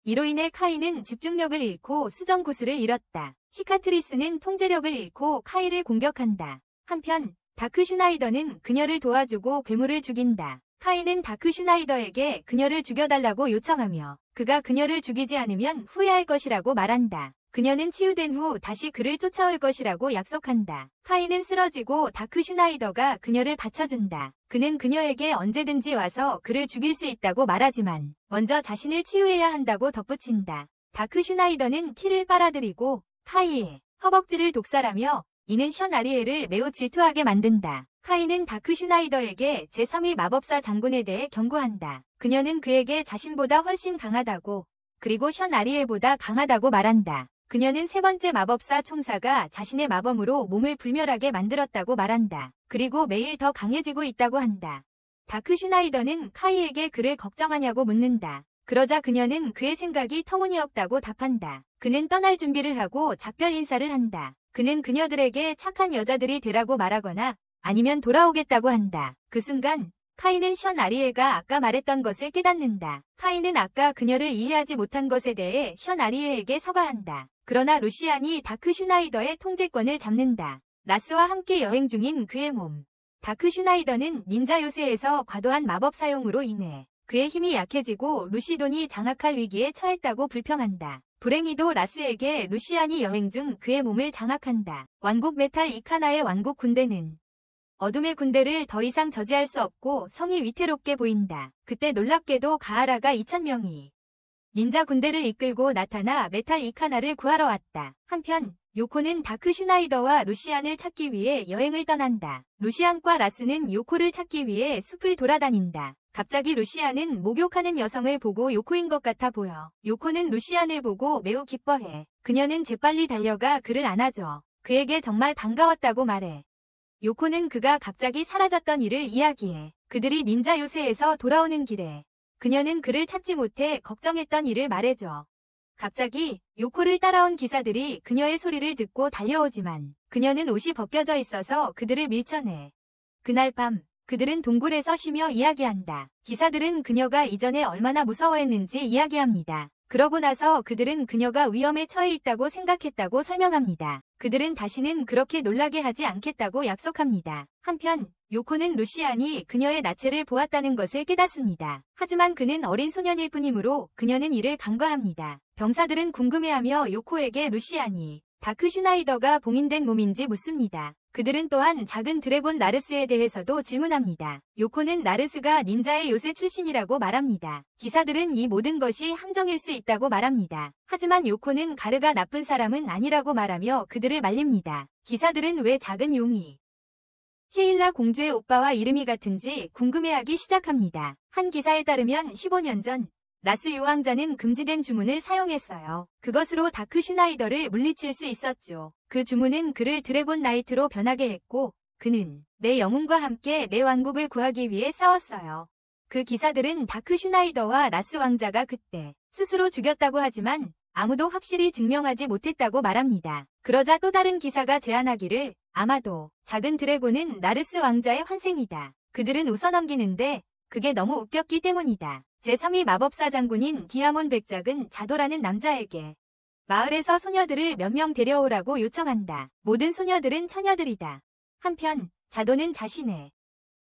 이로 인해 카이는 집중력을 잃고 수정 구슬을 잃었다. 시카트리스는 통제력을 잃고 카이를 공격한다. 한편 다크 슈나이더는 그녀를 도와주고 괴물을 죽인다. 카이는 다크 슈나이더에게 그녀를 죽여달라고 요청하며 그가 그녀를 죽이지 않으면 후회할 것이라고 말한다. 그녀는 치유된 후 다시 그를 쫓아올 것이라고 약속한다. 카이는 쓰러지고 다크 슈나이더가 그녀를 받쳐준다. 그는 그녀에게 언제든지 와서 그를 죽일 수 있다고 말하지만 먼저 자신을 치유해야 한다고 덧붙인다. 다크 슈나이더는 티를 빨아들이고 카이의 허벅지를 독살하며 이는 션 아리에를 매우 질투하게 만든다. 카이는 다크 슈나이더에게 제3위 마법사 장군에 대해 경고한다. 그녀는 그에게 자신보다 훨씬 강하다고 그리고 션 아리에보다 강하다고 말한다. 그녀는 세 번째 마법사 총사가 자신의 마법으로 몸을 불멸하게 만들었다고 말한다. 그리고 매일 더 강해지고 있다고 한다. 다크 슈나이더는 카이에게 그를 걱정하냐고 묻는다. 그러자 그녀는 그의 생각이 터무니없다고 답한다. 그는 떠날 준비를 하고 작별 인사를 한다. 그는 그녀들에게 착한 여자들이 되라고 말하거나 아니면 돌아오겠다고 한다. 그 순간 카이는 션 아리에가 아까 말했던 것을 깨닫는다. 카이는 아까 그녀를 이해하지 못한 것에 대해 션 아리에에게 사과한다. 그러나 루시안이 다크 슈나이더의 통제권을 잡는다. 라스와 함께 여행 중인 그의 몸. 다크 슈나이더는 닌자 요새에서 과도한 마법 사용으로 인해 그의 힘이 약해지고 루시돈이 장악할 위기에 처했다고 불평한다. 불행히도 라스에게 루시안이 여행 중 그의 몸을 장악한다. 왕국 메탈 이카나의 왕국 군대는 어둠의 군대를 더 이상 저지할 수 없고 성이 위태롭게 보인다. 그때 놀랍게도 가하라가 2000명이 닌자 군대를 이끌고 나타나 메탈 이카나를 구하러 왔다. 한편 요코는 다크 슈나이더와 루시안을 찾기 위해 여행을 떠난다. 루시안과 라스는 요코를 찾기 위해 숲을 돌아다닌다. 갑자기 루시안은 목욕하는 여성을 보고 요코인 것 같아 보여. 요코는 루시안을 보고 매우 기뻐해. 그녀는 재빨리 달려가 그를 안아줘. 그에게 정말 반가웠다고 말해. 요코는 그가 갑자기 사라졌던 일을 이야기해. 그들이 닌자 요새에서 돌아오는 길에 그녀는 그를 찾지 못해 걱정했던 일을 말해줘. 갑자기 요코를 따라온 기사들이 그녀의 소리를 듣고 달려오지만 그녀는 옷이 벗겨져 있어서 그들을 밀쳐내. 그날 밤 그들은 동굴에서 쉬며 이야기한다. 기사들은 그녀가 이전에 얼마나 무서워했는지 이야기합니다. 그러고 나서 그들은 그녀가 위험에 처해 있다고 생각했다고 설명합니다. 그들은 다시는 그렇게 놀라게 하지 않겠다고 약속합니다. 한편 요코는 루시안이 그녀의 나체를 보았다는 것을 깨닫습니다. 하지만 그는 어린 소년일 뿐이므로 그녀는 이를 간과합니다. 병사들은 궁금해하며 요코에게 루시안이 다크 슈나이더가 봉인된 몸인지 묻습니다. 그들은 또한 작은 드래곤 라르스에 대해서도 질문합니다. 요코는 라르스가 닌자의 요새 출신이라고 말합니다. 기사들은 이 모든 것이 함정일 수 있다고 말합니다. 하지만 요코는 가르가 나쁜 사람은 아니라고 말하며 그들을 말립니다. 기사들은 왜 작은 용이 셰일라 공주의 오빠와 이름이 같은지 궁금해하기 시작합니다. 한 기사에 따르면 15년 전 라스 요왕자는 금지된 주문을 사용했어요. 그것으로 다크 슈나이더를 물리칠 수 있었죠. 그 주문은 그를 드래곤 나이트로 변하게 했고 그는 내 영웅과 함께 내 왕국을 구하기 위해 싸웠어요. 그 기사들은 다크 슈나이더와 라스 왕자가 그때 스스로 죽였다고 하지만 아무도 확실히 증명하지 못했다고 말합니다. 그러자 또 다른 기사가 제안하기를 아마도 작은 드래곤은 나르스 왕자의 환생이다. 그들은 웃어넘기는데 그게 너무 웃겼기 때문이다. 제3위 마법사 장군인 디아몬 백작은 자도라는 남자에게 마을에서 소녀들을 몇 명 데려오라고 요청한다. 모든 소녀들은 처녀들이다. 한편 자도는 자신의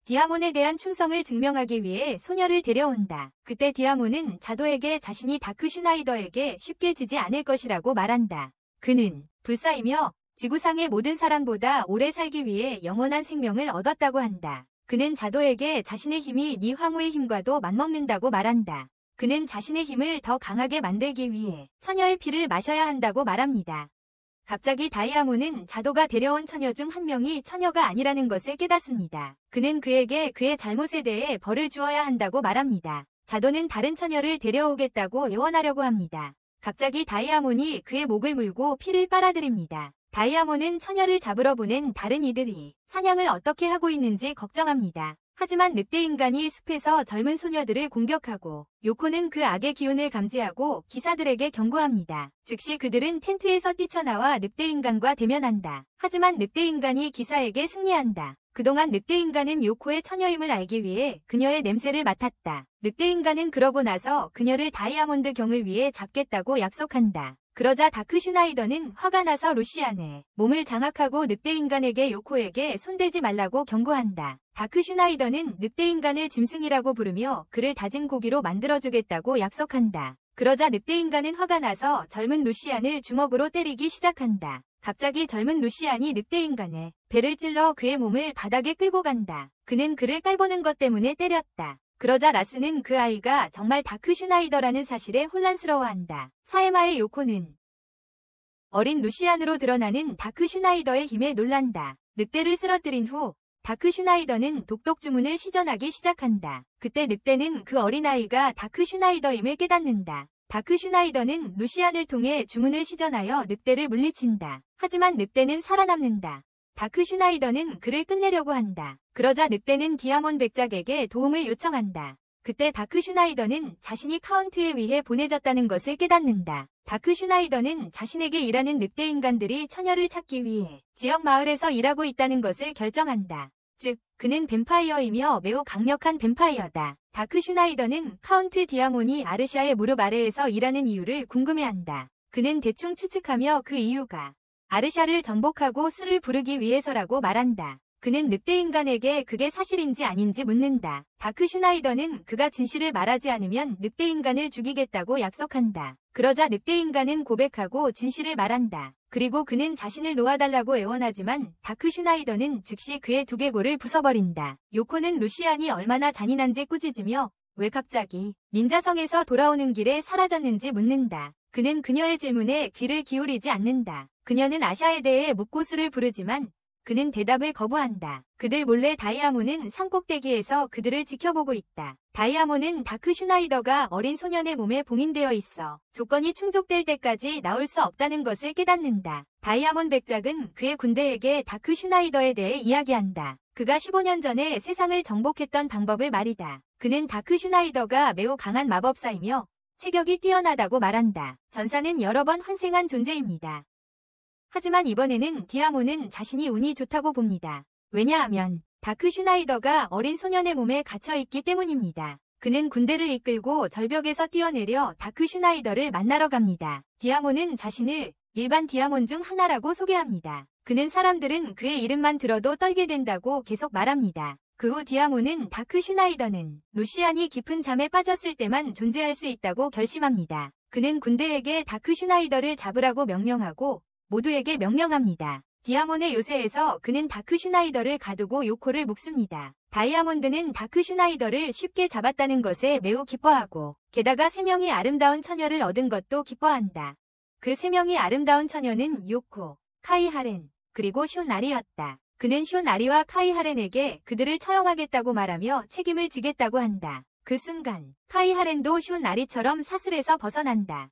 디아몬에 대한 충성을 증명하기 위해 소녀를 데려온다. 그때 디아몬은 자도에게 자신이 다크 슈나이더에게 쉽게 지지 않을 것이라고 말한다. 그는 불사이며 지구상의 모든 사람보다 오래 살기 위해 영원한 생명을 얻었다고 한다. 그는 자도에게 자신의 힘이 네 황후의 힘과도 맞먹는다고 말한다. 그는 자신의 힘을 더 강하게 만들기 위해 처녀의 피를 마셔야 한다고 말합니다. 갑자기 다이아몬은 자도가 데려온 처녀 중 한 명이 처녀가 아니라는 것을 깨닫습니다. 그는 그에게 그의 잘못에 대해 벌을 주어야 한다고 말합니다. 자도는 다른 처녀를 데려오겠다고 애원하려고 합니다. 갑자기 다이아몬이 그의 목을 물고 피를 빨아들입니다. 다이아몬은 처녀를 잡으러 보낸 다른 이들이 사냥을 어떻게 하고 있는지 걱정합니다. 하지만 늑대인간이 숲에서 젊은 소녀들을 공격하고 요코는 그 악의 기운을 감지하고 기사들에게 경고합니다. 즉시 그들은 텐트에서 뛰쳐나와 늑대인간과 대면한다. 하지만 늑대인간이 기사에게 승리한다. 그동안 늑대인간은 요코의 처녀임을 알기 위해 그녀의 냄새를 맡았다. 늑대인간은 그러고 나서 그녀를 다이아몬드 경을 위해 잡겠다고 약속한다. 그러자 다크 슈나이더는 화가 나서 루시안의 몸을 장악하고 늑대인간에게 요코에게 손대지 말라고 경고한다. 다크 슈나이더는 늑대인간을 짐승이라고 부르며 그를 다진 고기로 만들어주겠다고 약속한다. 그러자 늑대인간은 화가 나서 젊은 루시안을 주먹으로 때리기 시작한다. 갑자기 젊은 루시안이 늑대인간의 배를 찔러 그의 몸을 바닥에 끌고 간다. 그는 그를 깔보는 것 때문에 때렸다. 그러자 라스는 그 아이가 정말 다크 슈나이더라는 사실에 혼란스러워한다. 사에마의 요코는 어린 루시안으로 드러나는 다크 슈나이더의 힘에 놀란다. 늑대를 쓰러뜨린 후 다크 슈나이더는 독독 주문을 시전하기 시작한다. 그때 늑대는 그 어린아이가 다크 슈나이더임을 깨닫는다. 다크 슈나이더는 루시안을 통해 주문을 시전하여 늑대를 물리친다. 하지만 늑대는 살아남는다. 다크 슈나이더는 그를 끝내려고 한다. 그러자 늑대는 디아몬 백작에게 도움을 요청한다. 그때 다크 슈나이더는 자신이 카운트에 의해 보내졌다는 것을 깨닫는다. 다크 슈나이더는 자신에게 일하는 늑대 인간들이 처녀를 찾기 위해 지역 마을에서 일하고 있다는 것을 결정한다. 즉, 그는 뱀파이어이며 매우 강력한 뱀파이어다. 다크 슈나이더는 카운트 디아몬이 아르시아의 무릎 아래에서 일하는 이유를 궁금해한다. 그는 대충 추측하며 그 이유가 아르샤를 정복하고 수를 부르기 위해서라고 말한다. 그는 늑대인간에게 그게 사실인지 아닌지 묻는다. 다크 슈나이더는 그가 진실을 말하지 않으면 늑대인간을 죽이겠다고 약속한다. 그러자 늑대인간은 고백하고 진실을 말한다. 그리고 그는 자신을 놓아달라고 애원하지만 다크 슈나이더는 즉시 그의 두개골을 부숴버린다. 요코는 루시안이 얼마나 잔인한지 꾸짖으며 왜 갑자기 닌자성에서 돌아오는 길에 사라졌는지 묻는다. 그는 그녀의 질문에 귀를 기울이지 않는다. 그녀는 아샤에 대해 묻고 수를 부르지만 그는 대답을 거부한다. 그들 몰래 다이아몬은 산꼭대기에서 그들을 지켜보고 있다. 다이아몬은 다크 슈나이더가 어린 소년의 몸에 봉인되어 있어 조건이 충족될 때까지 나올 수 없다는 것을 깨닫는다. 다이아몬 백작은 그의 군대에게 다크 슈나이더에 대해 이야기한다. 그가 15년 전에 세상을 정복했던 방법을 말이다. 그는 다크 슈나이더가 매우 강한 마법사이며 체격이 뛰어나다고 말한다. 전사는 여러 번 환생한 존재입니다. 하지만 이번에는 디아몬은 자신이 운이 좋다고 봅니다. 왜냐하면 다크 슈나이더가 어린 소년의 몸에 갇혀있기 때문입니다. 그는 군대를 이끌고 절벽에서 뛰어내려 다크 슈나이더를 만나러 갑니다. 디아몬은 자신을 일반 디아몬 중 하나라고 소개합니다. 그는 사람들은 그의 이름만 들어도 떨게 된다고 계속 말합니다. 그 후 디아몬은 다크 슈나이더는 루시안이 깊은 잠에 빠졌을 때만 존재할 수 있다고 결심합니다. 그는 군대에게 다크 슈나이더를 잡으라고 명령하고 모두에게 명령합니다. 디아몬의 요새에서 그는 다크 슈나이더를 가두고 요코를 묶습니다. 다이아몬드는 다크 슈나이더를 쉽게 잡았다는 것에 매우 기뻐하고 게다가 3명이 아름다운 처녀를 얻은 것도 기뻐한다. 그 3명이 아름다운 처녀는 요코, 카이 하렌, 그리고 숀 아리였다. 그는 숀 아리와 카이 하렌에게 그들을 처형하겠다고 말하며 책임을 지겠다고 한다. 그 순간 카이 하렌도 숀 아리처럼 사슬에서 벗어난다.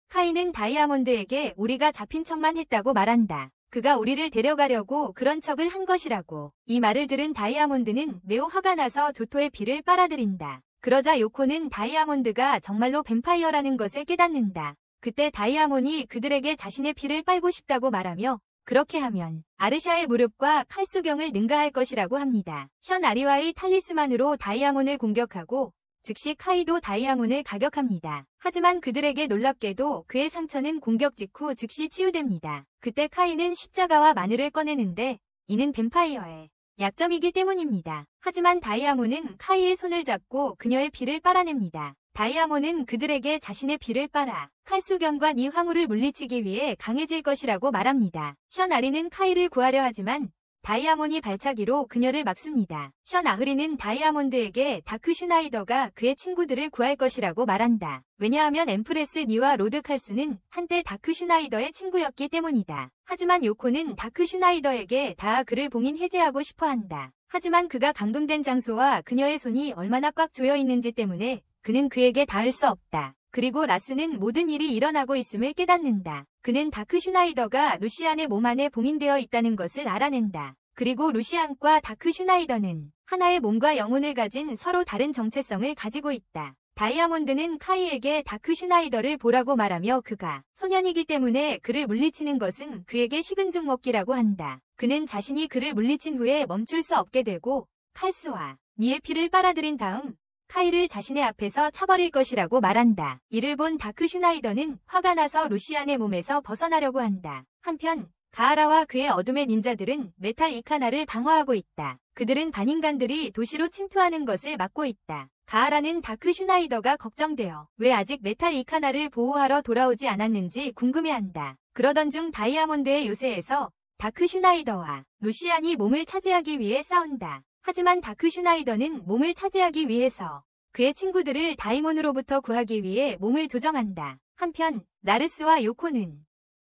카이는 다이아몬드에게 우리가 잡힌 척만 했다고 말한다. 그가 우리를 데려가려고 그런 척을 한 것이라고. 이 말을 들은 다이아몬드는 매우 화가 나서 조토의 피를 빨아들인다. 그러자 요코는 다이아몬드가 정말로 뱀파이어라는 것을 깨닫는다. 그때 다이아몬이 그들에게 자신의 피를 빨고 싶다고 말하며 그렇게 하면 아르샤의 무릎과 칼수경을 능가할 것이라고 합니다. 션 아리와의 탈리스만으로 다이아몬을 공격하고 즉시 카이도 다이아몬을 가격합니다. 하지만 그들에게 놀랍게도 그의 상처는 공격 직후 즉시 치유됩니다. 그때 카이는 십자가와 마늘을 꺼내는데 이는 뱀파이어의 약점이기 때문입니다. 하지만 다이아몬은 카이의 손을 잡고 그녀의 피를 빨아냅니다. 다이아몬은 그들에게 자신의 피를 빨아 칼수경과 이 황후를 물리치기 위해 강해질 것이라고 말합니다. 션 아리는 카이를 구하려 하지만 다이아몬이 발차기로 그녀를 막습니다. 션 아흐리는 다이아몬드에게 다크 슈나이더가 그의 친구들을 구할 것이라고 말한다. 왜냐하면 엠프레스 니와 로드 칼수는 한때 다크 슈나이더의 친구였기 때문이다. 하지만 요코는 다크 슈나이더에게 다 그를 봉인 해제하고 싶어한다. 하지만 그가 감금된 장소와 그녀의 손이 얼마나 꽉 조여 있는지 때문에 그는 그에게 닿을 수 없다. 그리고 라스는 모든 일이 일어나고 있음을 깨닫는다. 그는 다크 슈나이더가 루시안의 몸 안에 봉인되어 있다는 것을 알아낸다. 그리고 루시안과 다크 슈나이더는 하나의 몸과 영혼을 가진 서로 다른 정체성을 가지고 있다. 다이아몬드는 카이에게 다크 슈나이더를 보라고 말하며 그가 소년이기 때문에 그를 물리치는 것은 그에게 식은 죽 먹기라고 한다. 그는 자신이 그를 물리친 후에 멈출 수 없게 되고 칼수와 니의 피를 빨아들인 다음 카이를 자신의 앞에서 차버릴 것이라고 말한다. 이를 본 다크 슈나이더는 화가 나서 루시안의 몸에서 벗어나려고 한다. 한편 가하라와 그의 어둠의 닌자들은 메탈 이카나를 방어하고 있다. 그들은 반인간들이 도시로 침투하는 것을 막고 있다. 가하라는 다크 슈나이더가 걱정되어 왜 아직 메탈 이카나를 보호하러 돌아오지 않았는지 궁금해한다. 그러던 중 다이아몬드의 요새에서 다크 슈나이더와 루시안이 몸을 차지하기 위해 싸운다. 하지만 다크 슈나이더는 몸을 차지하기 위해서 그의 친구들을 다이몬으로부터 구하기 위해 몸을 조정한다. 한편 나르스와 요코는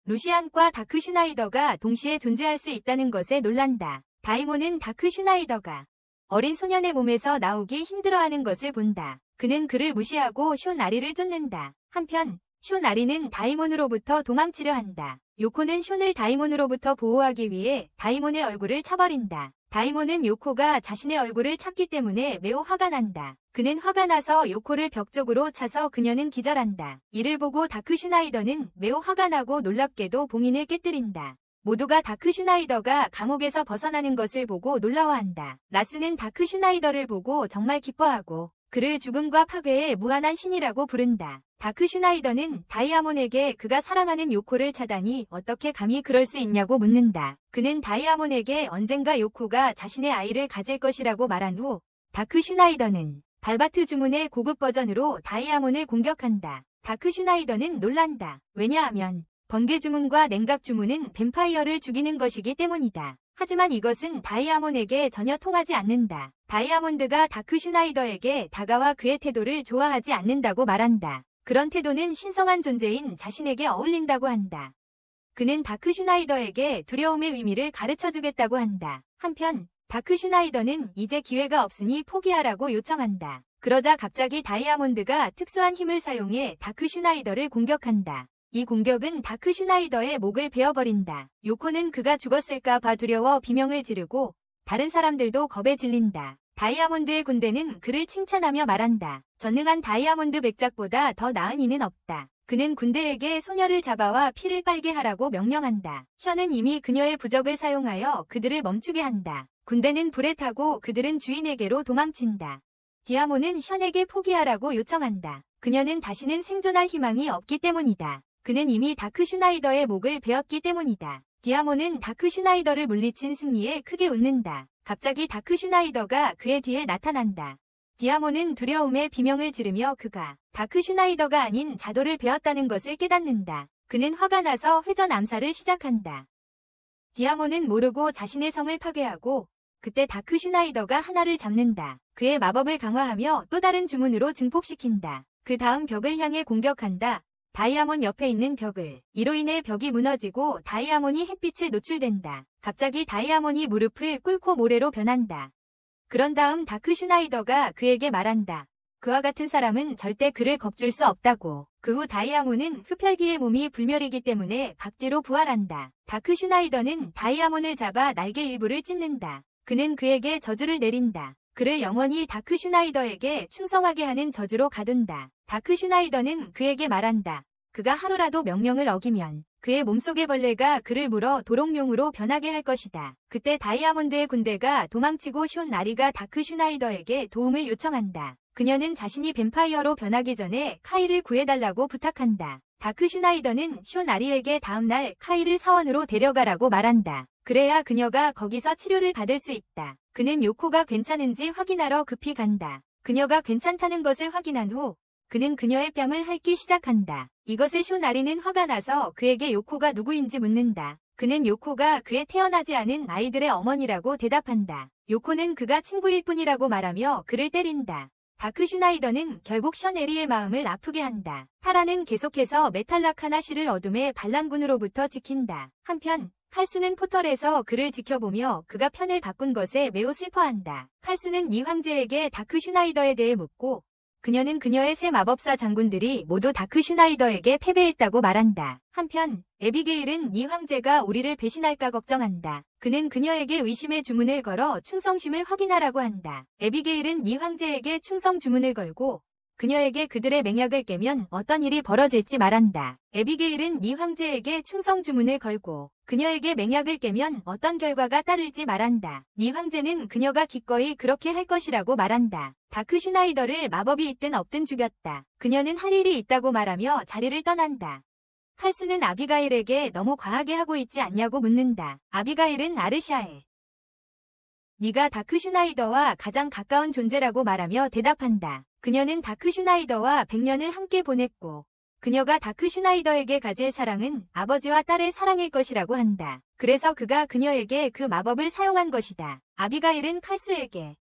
루시안과 다크 슈나이더가 동시에 존재할 수 있다는 것에 놀란다. 다이몬은 다크 슈나이더가 어린 소년의 몸에서 나오기 힘들어하는 것을 본다. 그는 그를 무시하고 숀 아리를 쫓는다. 한편 숀 아리는 다이몬으로부터 도망치려 한다. 요코는 숀을 다이몬으로부터 보호하기 위해 다이몬의 얼굴을 차버린다. 다이몬은 요코가 자신의 얼굴을 찾기 때문에 매우 화가 난다. 그는 화가 나서 요코를 벽 쪽으로 차서 그녀는 기절한다. 이를 보고 다크 슈나이더는 매우 화가 나고 놀랍게도 봉인을 깨뜨린다. 모두가 다크 슈나이더가 감옥에서 벗어나는 것을 보고 놀라워한다. 라스는 다크 슈나이더를 보고 정말 기뻐하고 그를 죽음과 파괴의 무한한 신이라고 부른다. 다크 슈나이더는 다이아몬에게 그가 사랑하는 요코를 차다니 어떻게 감히 그럴 수 있냐고 묻는다. 그는 다이아몬에게 언젠가 요코가 자신의 아이를 가질 것이라고 말한 후 다크 슈나이더는 발바트 주문의 고급 버전으로 다이아몬을 공격한다. 다크 슈나이더는 놀란다. 왜냐하면 번개 주문과 냉각 주문은 뱀파이어를 죽이는 것이기 때문이다. 하지만 이것은 다이아몬에게 전혀 통하지 않는다. 다이아몬드가 다크 슈나이더에게 다가와 그의 태도를 좋아하지 않는다고 말한다. 그런 태도는 신성한 존재인 자신에게 어울린다고 한다. 그는 다크 슈나이더에게 두려움의 의미를 가르쳐주겠다고 한다. 한편 다크 슈나이더는 이제 기회가 없으니 포기하라고 요청한다. 그러자 갑자기 다이아몬드가 특수한 힘을 사용해 다크 슈나이더를 공격한다. 이 공격은 다크 슈나이더의 목을 베어버린다. 요코는 그가 죽었을까 봐 두려워 비명을 지르고 다른 사람들도 겁에 질린다. 다이아몬드의 군대는 그를 칭찬하며 말한다. 전능한 다이아몬드 백작보다 더 나은 이는 없다. 그는 군대에게 소녀를 잡아와 피를 빨게 하라고 명령한다. 션은 이미 그녀의 부적을 사용하여 그들을 멈추게 한다. 군대는 불에 타고 그들은 주인에게로 도망친다. 디아몬은 션에게 포기하라고 요청한다. 그녀는 다시는 생존할 희망이 없기 때문이다. 그는 이미 다크 슈나이더의 목을 베었기 때문이다. 디아몬은 다크 슈나이더를 물리친 승리에 크게 웃는다. 갑자기 다크 슈나이더가 그의 뒤에 나타난다. 디아몬은 두려움에 비명을 지르며 그가 다크 슈나이더가 아닌 자도를 베었다는 것을 깨닫는다. 그는 화가 나서 회전 암살을 시작한다. 디아몬은 모르고 자신의 성을 파괴하고 그때 다크 슈나이더가 하나를 잡는다. 그의 마법을 강화하며 또 다른 주문으로 증폭시킨다. 그 다음 벽을 향해 공격한다. 다이아몬 옆에 있는 벽을. 이로 인해 벽이 무너지고 다이아몬이 햇빛에 노출된다. 갑자기 다이아몬이 무릎을 꿇고 모래로 변한다. 그런 다음 다크 슈나이더가 그에게 말한다. 그와 같은 사람은 절대 그를 겁줄 수 없다고. 그 후 다이아몬은 흡혈귀의 몸이 불멸이기 때문에 박쥐로 부활한다. 다크 슈나이더는 다이아몬을 잡아 날개 일부를 찢는다. 그는 그에게 저주를 내린다. 그를 영원히 다크 슈나이더에게 충성하게 하는 저주로 가둔다. 다크 슈나이더는 그에게 말한다. 그가 하루라도 명령을 어기면 그의 몸속의 벌레가 그를 물어 도롱뇽으로 변하게 할 것이다. 그때 다이아몬드의 군대가 도망치고 숀 아리가 다크 슈나이더에게 도움을 요청한다. 그녀는 자신이 뱀파이어로 변하기 전에 카이를 구해달라고 부탁한다. 다크 슈나이더는 숀 아리에게 다음날 카이를 사원으로 데려가라고 말한다. 그래야 그녀가 거기서 치료를 받을 수 있다. 그는 요코가 괜찮은지 확인하러 급히 간다. 그녀가 괜찮다는 것을 확인한 후 그는 그녀의 뺨을 핥기 시작한다. 이것에 숀 아리는 화가 나서 그에게 요코가 누구인지 묻는다. 그는 요코가 그의 태어나지 않은 아이들의 어머니라고 대답한다. 요코는 그가 친구일 뿐이라고 말하며 그를 때린다. 다크 슈나이더는 결국 션 에리의 마음을 아프게 한다. 타라는 계속해서 메탈라카나시를 어둠의 반란군으로부터 지킨다. 한편 칼수는 포털에서 그를 지켜보며 그가 편을 바꾼 것에 매우 슬퍼한다. 칼수는 이 황제에게 다크 슈나이더에 대해 묻고 그녀는 그녀의 세 마법사 장군들이 모두 다크 슈나이더에게 패배했다고 말한다. 한편 에비게일은 이 황제가 우리를 배신할까 걱정한다. 그는 그녀에게 의심의 주문을 걸어 충성심을 확인하라고 한다. 에비게일은 이 황제에게 충성 주문을 걸고 그녀에게 그들의 맹약을 깨면 어떤 일이 벌어질지 말한다. 에비게일은 이 황제에게 충성 주문을 걸고 그녀에게 맹약을 깨면 어떤 결과가 따를지 말한다. 이 황제는 그녀가 기꺼이 그렇게 할 것이라고 말한다. 다크 슈나이더를 마법이 있든 없든 죽였다. 그녀는 할 일이 있다고 말하며 자리를 떠난다. 칼수는 아비가일에게 너무 과하게 하고 있지 않냐고 묻는다. 아비가일은 아르샤에 네가 다크 슈나이더와 가장 가까운 존재라고 말하며 대답한다. 그녀는 다크 슈나이더와 100년을 함께 보냈고 그녀가 다크 슈나이더에게 가질 사랑은 아버지와 딸의 사랑일 것이라고 한다. 그래서 그가 그녀에게 그 마법을 사용한 것이다. 아비가일은 칼수에게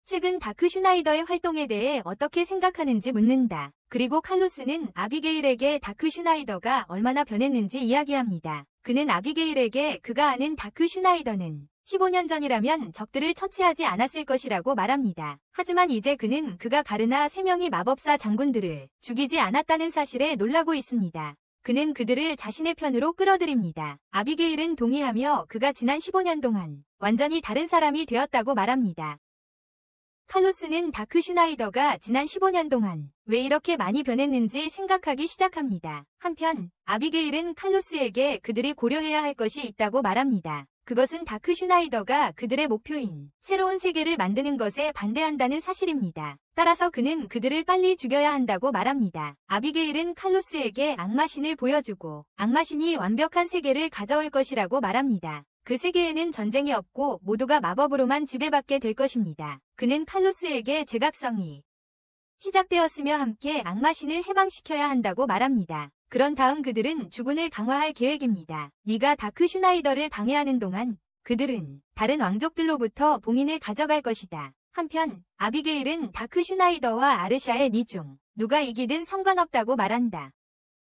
최근 다크 슈나이더의 활동에 대해 어떻게 생각하는지 묻는다. 그리고 칼로스는 아비게일에게 다크 슈나이더가 얼마나 변했는지 이야기합니다. 그는 아비게일에게 그가 아는 다크 슈나이더는 15년 전이라면 적들을 처치하지 않았을 것이라고 말합니다. 하지만 이제 그는 그가 가르나 3명의 마법사 장군들을 죽이지 않았다는 사실에 놀라고 있습니다. 그는 그들을 자신의 편으로 끌어들입니다. 아비게일은 동의하며 그가 지난 15년 동안 완전히 다른 사람이 되었다고 말합니다. 칼로스는 다크 슈나이더가 지난 15년 동안 왜 이렇게 많이 변했는지 생각하기 시작합니다. 한편 아비게일은 칼로스에게 그들이 고려해야 할 것이 있다고 말합니다. 그것은 다크 슈나이더가 그들의 목표인 새로운 세계를 만드는 것에 반대한다는 사실입니다. 따라서 그는 그들을 빨리 죽여야 한다고 말합니다. 아비게일은 칼로스에게 악마신을 보여주고 악마신이 완벽한 세계를 가져올 것이라고 말합니다. 그 세계에는 전쟁이 없고 모두가 마법으로만 지배받게 될 것입니다. 그는 칼로스에게 제각성이 시작되었으며 함께 악마신을 해방시켜야 한다고 말합니다. 그런 다음 그들은 주군을 강화할 계획입니다. 네가 다크 슈나이더를 방해하는 동안 그들은 다른 왕족들로부터 봉인을 가져갈 것이다. 한편 아비게일은 다크 슈나이더와 아르샤의 니 중 누가 이기든 상관없다고 말한다.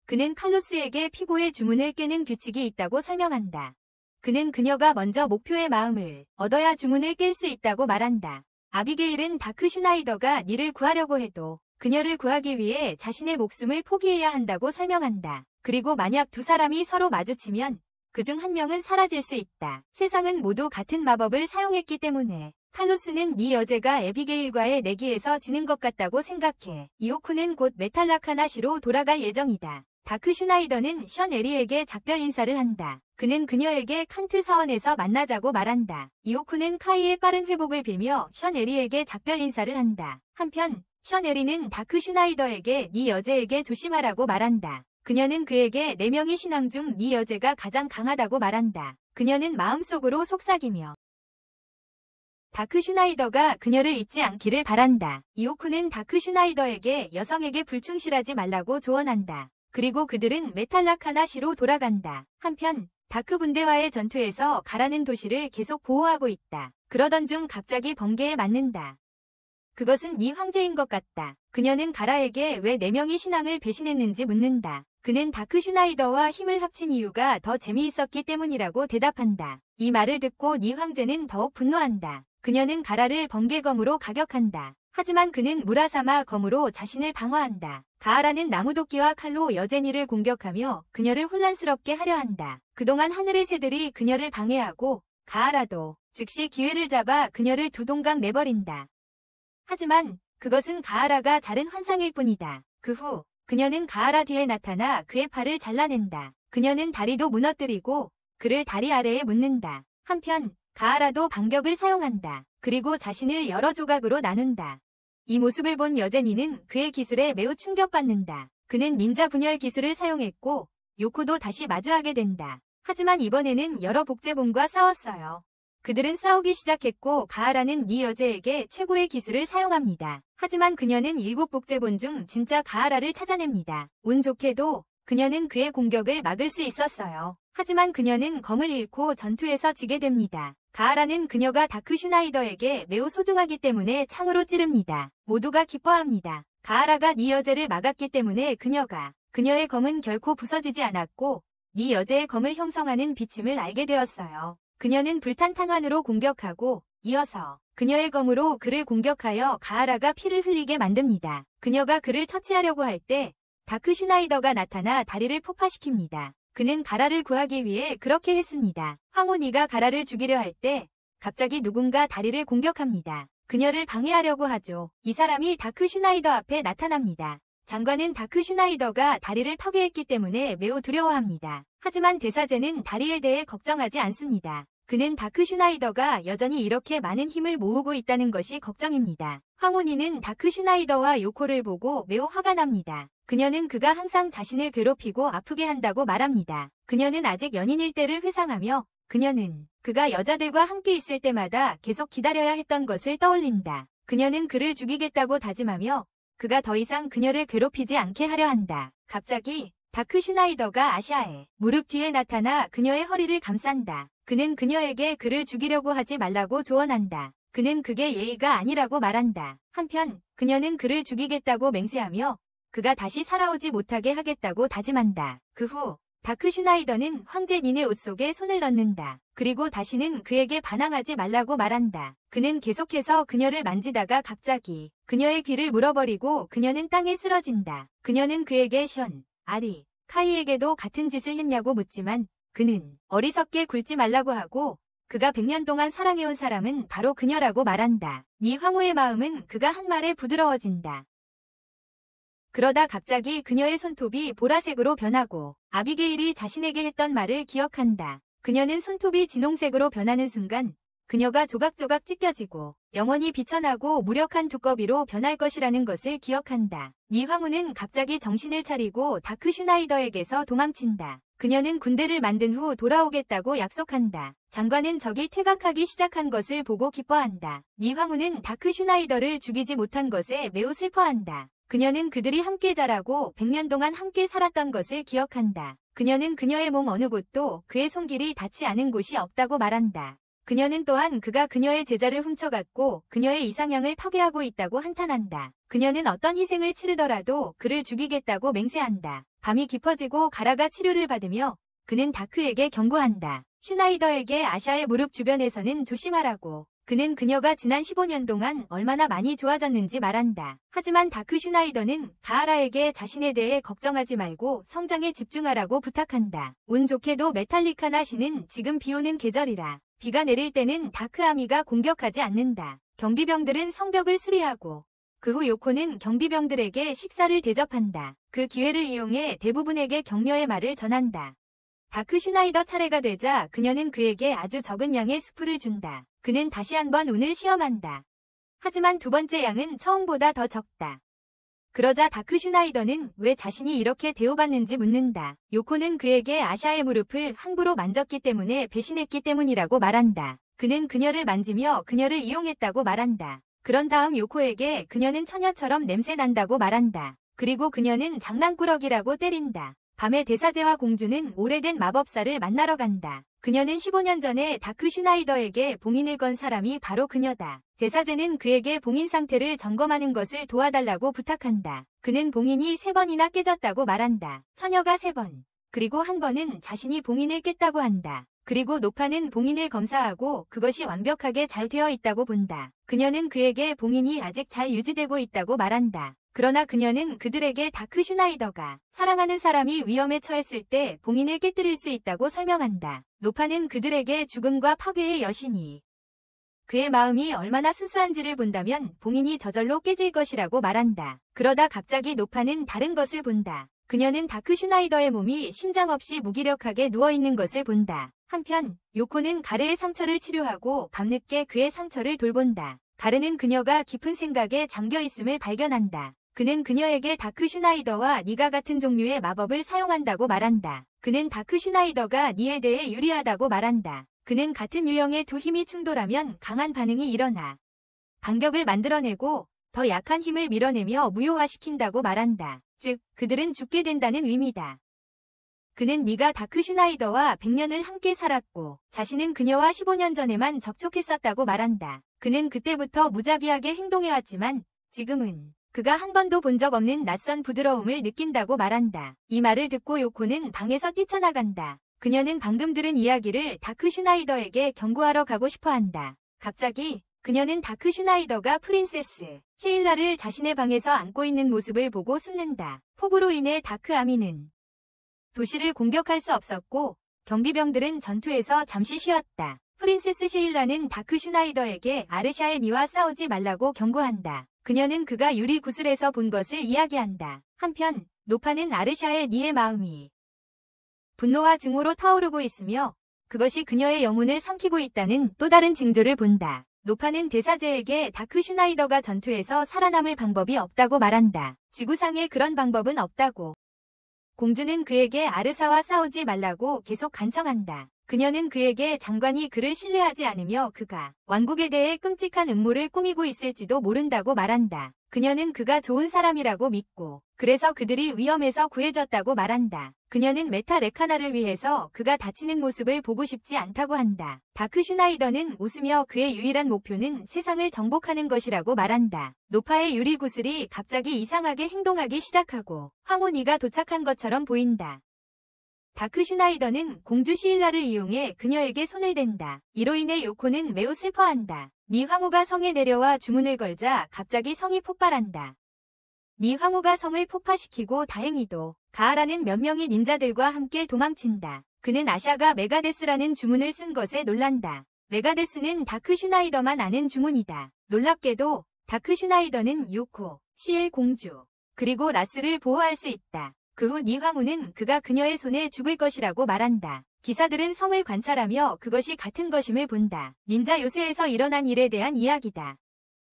그는 칼로스에게 피고의 주문을 깨는 규칙이 있다고 설명한다. 그는 그녀가 먼저 목표의 마음을 얻어야 주문을 깰 수 있다고 말한다. 아비게일은 다크 슈나이더가 니를 구하려고 해도 그녀를 구하기 위해 자신의 목숨을 포기해야 한다고 설명한다. 그리고 만약 두 사람이 서로 마주치면 그중 한 명은 사라질 수 있다. 세상은 모두 같은 마법을 사용했기 때문에 칼로스는 네 여제가 에비게일과의 내기에서 지는 것 같다고 생각해. 이오쿠는 곧 메탈라카나시로 돌아갈 예정이다. 다크 슈나이더는 션 에리에게 작별 인사를 한다. 그는 그녀에게 칸트 사원에서 만나자고 말한다. 이오쿠는 카이의 빠른 회복을 빌며 션 에리에게 작별 인사를 한다. 한편 션 에리는 다크 슈나이더에게 네 여제에게 조심하라고 말한다. 그녀는 그에게 4명의 신앙 중 네 여제가 가장 강하다고 말한다. 그녀는 마음속으로 속삭이며 다크 슈나이더가 그녀를 잊지 않기를 바란다. 이오쿠는 다크 슈나이더에게 여성에게 불충실하지 말라고 조언한다. 그리고 그들은 메탈라카나시로 돌아간다. 한편 다크 군대와의 전투에서 가라는 도시를 계속 보호하고 있다. 그러던 중 갑자기 번개에 맞는다. 그것은 네 황제인 것 같다. 그녀는 가라에게 왜 4명이 신앙을 배신했는지 묻는다. 그는 다크 슈나이더와 힘을 합친 이유가 더 재미있었기 때문이라고 대답한다. 이 말을 듣고 네 황제는 더욱 분노한다. 그녀는 가라를 번개검으로 가격한다. 하지만 그는 무라사마 검으로 자신을 방어한다. 가하라는 나무도끼와 칼로 여제니를 공격하며 그녀를 혼란스럽게 하려 한다. 그동안 하늘의 새들이 그녀를 방해하고 가하라도 즉시 기회를 잡아 그녀를 두 동강 내버린다. 하지만 그것은 가하라가 자른 환상일 뿐이다. 그 후 그녀는 가하라 뒤에 나타나 그의 팔을 잘라낸다. 그녀는 다리도 무너뜨리고 그를 다리 아래에 묻는다. 한편 가하라도 반격을 사용한다. 그리고 자신을 여러 조각으로 나눈다. 이 모습을 본 여제니는 그의 기술에 매우 충격받는다. 그는 닌자 분열 기술을 사용했고 요코도 다시 마주하게 된다. 하지만 이번에는 여러 복제본과 싸웠어요. 그들은 싸우기 시작했고 가하라는 이 여제에게 최고의 기술을 사용합니다. 하지만 그녀는 7복제본 중 진짜 가하라를 찾아냅니다. 운 좋게도 그녀는 그의 공격을 막을 수 있었어요. 하지만 그녀는 검을 잃고 전투에서 지게 됩니다. 가하라는 그녀가 다크 슈나이더에게 매우 소중하기 때문에 창으로 찌릅니다. 모두가 기뻐합니다. 가하라가 니 여제를 막았기 때문에 그녀의 검은 결코 부서지지 않았고 니 여제의 검을 형성하는 비침을 알게 되었어요. 그녀는 불탄 탄환으로 공격하고 이어서 그녀의 검으로 그를 공격하여 가하라가 피를 흘리게 만듭니다. 그녀가 그를 처치하려고 할 때 다크 슈나이더가 나타나 다리를 폭파시킵니다. 그는 가라를 구하기 위해 그렇게 했습니다. 황혼이가 가라를 죽이려 할 때 갑자기 누군가 다리를 공격합니다. 그녀를 방해하려고 하죠. 이 사람이 다크 슈나이더 앞에 나타납니다. 장관은 다크 슈나이더가 다리를 파괴했기 때문에 매우 두려워합니다. 하지만 대사제는 다리에 대해 걱정하지 않습니다. 그는 다크 슈나이더가 여전히 이렇게 많은 힘을 모으고 있다는 것이 걱정입니다. 황혼이는 다크 슈나이더와 요코를 보고 매우 화가 납니다. 그녀는 그가 항상 자신을 괴롭히고 아프게 한다고 말합니다. 그녀는 아직 연인일 때를 회상하며 그녀는 그가 여자들과 함께 있을 때마다 계속 기다려야 했던 것을 떠올린다. 그녀는 그를 죽이겠다고 다짐하며 그가 더 이상 그녀를 괴롭히지 않게 하려 한다. 갑자기 다크 슈나이더가 아시아의 무릎 뒤에 나타나 그녀의 허리를 감싼다. 그는 그녀에게 그를 죽이려고 하지 말라고 조언한다. 그는 그게 예의가 아니라고 말한다. 한편 그녀는 그를 죽이겠다고 맹세하며 그가 다시 살아오지 못하게 하겠다고 다짐한다. 그 후 다크 슈나이더는 황제 닌의 옷 속에 손을 넣는다. 그리고 다시는 그에게 반항하지 말라고 말한다. 그는 계속해서 그녀를 만지다가 갑자기 그녀의 귀를 물어버리고 그녀는 땅에 쓰러진다. 그녀는 그에게 션, 아리, 카이에게도 같은 짓을 했냐고 묻지만 그는 어리석게 굴지 말라고 하고 그가 100년 동안 사랑해온 사람은 바로 그녀라고 말한다. 니 황후의 마음은 그가 한 말에 부드러워진다. 그러다 갑자기 그녀의 손톱이 보라색으로 변하고 아비게일이 자신에게 했던 말을 기억한다. 그녀는 손톱이 진홍색으로 변하는 순간 그녀가 조각조각 찢겨지고 영원히 비천하고 무력한 두꺼비로 변할 것이라는 것을 기억한다. 니 황후는 갑자기 정신을 차리고 다크 슈나이더에게서 도망친다. 그녀는 군대를 만든 후 돌아오겠다고 약속한다. 장관은 적이 퇴각하기 시작한 것을 보고 기뻐한다. 니 황후는 다크 슈나이더를 죽이지 못한 것에 매우 슬퍼한다. 그녀는 그들이 함께 자라고 100년 동안 함께 살았던 것을 기억한다. 그녀는 그녀의 몸 어느 곳도 그의 손길이 닿지 않은 곳이 없다고 말한다. 그녀는 또한 그가 그녀의 제자를 훔쳐갔고 그녀의 이상향을 파괴하고 있다고 한탄한다. 그녀는 어떤 희생을 치르더라도 그를 죽이겠다고 맹세한다. 밤이 깊어지고 가라가 치료를 받으며 그는 다크에게 경고한다. 슈나이더에게 아샤의 무릎 주변에서는 조심하라고. 그는 그녀가 지난 15년 동안 얼마나 많이 좋아졌는지 말한다. 하지만 다크 슈나이더는 가하라에게 자신에 대해 걱정하지 말고 성장에 집중하라고 부탁한다. 운 좋게도 메탈리카나 시는 지금 비오는 계절이라 비가 내릴 때는 다크 아미가 공격하지 않는다. 경비병들은 성벽을 수리하고 그 후 요코는 경비병들에게 식사를 대접한다. 그 기회를 이용해 대부분에게 격려의 말을 전한다. 다크 슈나이더 차례가 되자 그녀는 그에게 아주 적은 양의 수프를 준다. 그는 다시 한번 운을 시험한다. 하지만 두 번째 양은 처음보다 더 적다. 그러자 다크 슈나이더는 왜 자신이 이렇게 대우받는지 묻는다. 요코는 그에게 아샤의 무릎을 함부로 만졌기 때문에 배신했기 때문이라고 말한다. 그는 그녀를 만지며 그녀를 이용했다고 말한다. 그런 다음 요코에게 그녀는 처녀처럼 냄새난다고 말한다. 그리고 그녀는 장난꾸러기라고 때린다. 밤에 대사제와 공주는 오래된 마법사를 만나러 간다. 그녀는 15년 전에 다크 슈나이더에게 봉인을 건 사람이 바로 그녀다. 대사제는 그에게 봉인 상태를 점검하는 것을 도와달라고 부탁한다. 그는 봉인이 3번이나 깨졌다고 말한다. 처녀가 3번, 그리고 한 번은 자신이 봉인을 깼다고 한다. 그리고 노파는 봉인을 검사하고 그것이 완벽하게 잘 되어 있다고 본다. 그녀는 그에게 봉인이 아직 잘 유지되고 있다고 말한다. 그러나 그녀는 그들에게 다크 슈나이더가 사랑하는 사람이 위험에 처했을 때 봉인을 깨뜨릴 수 있다고 설명한다. 노파는 그들에게 죽음과 파괴의 여신이 그의 마음이 얼마나 순수한지를 본다면 봉인이 저절로 깨질 것이라고 말한다. 그러다 갑자기 노파는 다른 것을 본다. 그녀는 다크 슈나이더의 몸이 심장 없이 무기력하게 누워있는 것을 본다. 한편 요코는 가르의 상처를 치료하고 밤늦게 그의 상처를 돌본다. 가르는 그녀가 깊은 생각에 잠겨있음을 발견한다. 그는 그녀에게 다크 슈나이더와 니가 같은 종류의 마법을 사용한다고 말한다. 그는 다크 슈나이더가 니에 대해 유리하다고 말한다. 그는 같은 유형의 두 힘이 충돌하면 강한 반응이 일어나 반격을 만들어내고 더 약한 힘을 밀어내며 무효화시킨다고 말한다. 즉, 그들은 죽게 된다는 의미다. 그는 니가 다크 슈나이더와 100년을 함께 살았고 자신은 그녀와 15년 전에만 접촉했었다고 말한다. 그는 그때부터 무자비하게 행동해왔지만 지금은 그가 한 번도 본 적 없는 낯선 부드러움을 느낀다고 말한다. 이 말을 듣고 요코는 방에서 뛰쳐나간다. 그녀는 방금 들은 이야기를 다크 슈나이더에게 경고하러 가고 싶어한다. 갑자기 그녀는 다크 슈나이더가 프린세스 셰일라를 자신의 방에서 안고 있는 모습을 보고 숨는다. 폭우로 인해 다크 아미는 도시를 공격할 수 없었고 경비병들은 전투에서 잠시 쉬었다. 프린세스 셰일라는 다크 슈나이더에게 아르샤의 니와 싸우지 말라고 경고한다. 그녀는 그가 유리 구슬에서 본 것을 이야기한다. 한편 노파는 아르샤의 니의 마음이 분노와 증오로 타오르고 있으며 그것이 그녀의 영혼을 삼키고 있다는 또 다른 징조를 본다. 노파는 대사제에게 다크 슈나이더가 전투에서 살아남을 방법이 없다고 말한다. 지구상에 그런 방법은 없다고. 공주는 그에게 아르사와 싸우지 말라고 계속 간청한다. 그녀는 그에게 장관이 그를 신뢰하지 않으며 그가 왕국에 대해 끔찍한 음모를 꾸미고 있을지도 모른다고 말한다. 그녀는 그가 좋은 사람이라고 믿고 그래서 그들이 위험에서 구해졌다고 말한다. 그녀는 메타 레카나를 위해서 그가 다치는 모습을 보고 싶지 않다고 한다. 다크 슈나이더는 웃으며 그의 유일한 목표는 세상을 정복하는 것이라고 말한다. 노파의 유리 구슬이 갑자기 이상하게 행동하기 시작하고 황혼이가 도착한 것처럼 보인다. 다크 슈나이더는 공주 시일라를 이용해 그녀에게 손을 댄다. 이로 인해 요코는 매우 슬퍼한다. 니 황후가 성에 내려와 주문을 걸자 갑자기 성이 폭발한다. 니 황후가 성을 폭파시키고 다행히도 가하라는 몇 명의 닌자들과 함께 도망친다. 그는 아샤가 메가데스라는 주문을 쓴 것에 놀란다. 메가데스는 다크 슈나이더만 아는 주문이다. 놀랍게도 다크 슈나이더는 요코, 시엘 공주, 그리고 라스를 보호할 수 있다. 그 후 니 황후는 그가 그녀의 손에 죽을 것이라고 말한다. 기사들은 성을 관찰하며 그것이 같은 것임을 본다. 닌자 요새에서 일어난 일에 대한 이야기다.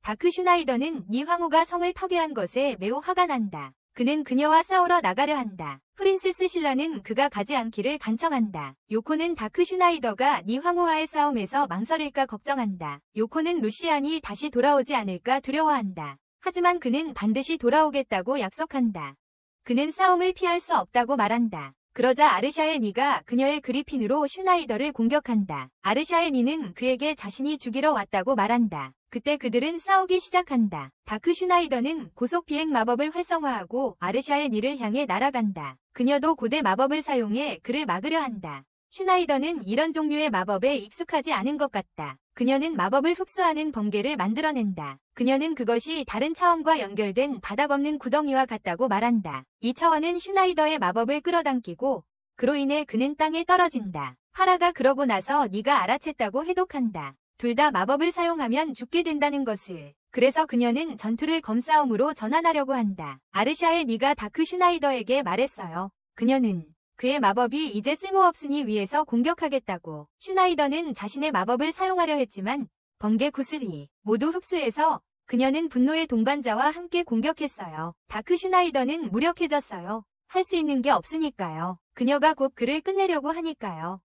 다크 슈나이더는 니 황후가 성을 파괴한 것에 매우 화가 난다. 그는 그녀와 싸우러 나가려 한다. 프린세스 신라는 그가 가지 않기를 간청한다. 요코는 다크 슈나이더가 니 황후와의 싸움에서 망설일까 걱정한다. 요코는 루시안이 다시 돌아오지 않을까 두려워한다. 하지만 그는 반드시 돌아오겠다고 약속한다. 그는 싸움을 피할 수 없다고 말한다. 그러자 아르샤의 니가 그녀의 그리핀으로 슈나이더를 공격한다. 아르샤의 니는 그에게 자신이 죽이러 왔다고 말한다. 그때 그들은 싸우기 시작한다. 다크 슈나이더는 고속 비행 마법을 활성화하고 아르샤의 니를 향해 날아간다. 그녀도 고대 마법을 사용해 그를 막으려 한다. 슈나이더는 이런 종류의 마법에 익숙하지 않은 것 같다. 그녀는 마법을 흡수하는 번개를 만들어낸다. 그녀는 그것이 다른 차원과 연결된 바닥 없는 구덩이와 같다고 말한다. 이 차원은 슈나이더의 마법을 끌어당기고 그로 인해 그는 땅에 떨어진다. 하라가 그러고 나서 네가 알아챘다고 해독한다. 둘 다 마법을 사용하면 죽게 된다는 것을. 그래서 그녀는 전투를 검싸움으로 전환하려고 한다. 아르샤의 니가 다크 슈나이더에게 말했어요. 그녀는 그의 마법이 이제 쓸모없으니 위에서 공격하겠다고. 슈나이더는 자신의 마법을 사용하려 했지만 번개 구슬이 모두 흡수해서 그녀는 분노의 동반자와 함께 공격했어요. 다크 슈나이더는 무력해졌어요. 할 수 있는 게 없으니까요. 그녀가 곧 그를 끝내려고 하니까요.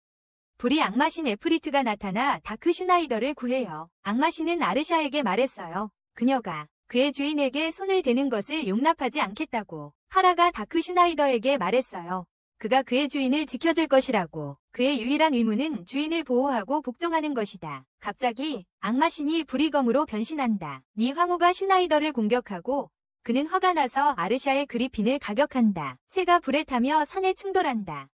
불이 악마신 에프리트가 나타나 다크 슈나이더를 구해요. 악마신은 아르샤에게 말했어요. 그녀가 그의 주인에게 손을 대는 것을 용납하지 않겠다고. 하라가 다크 슈나이더에게 말했어요. 그가 그의 주인을 지켜줄 것이라고. 그의 유일한 의무는 주인을 보호하고 복종하는 것이다. 갑자기 악마신이 불이검으로 변신한다. 니 황후가 슈나이더를 공격하고 그는 화가 나서 아르샤의 그리핀을 가격한다. 새가 불에 타며 산에 충돌한다.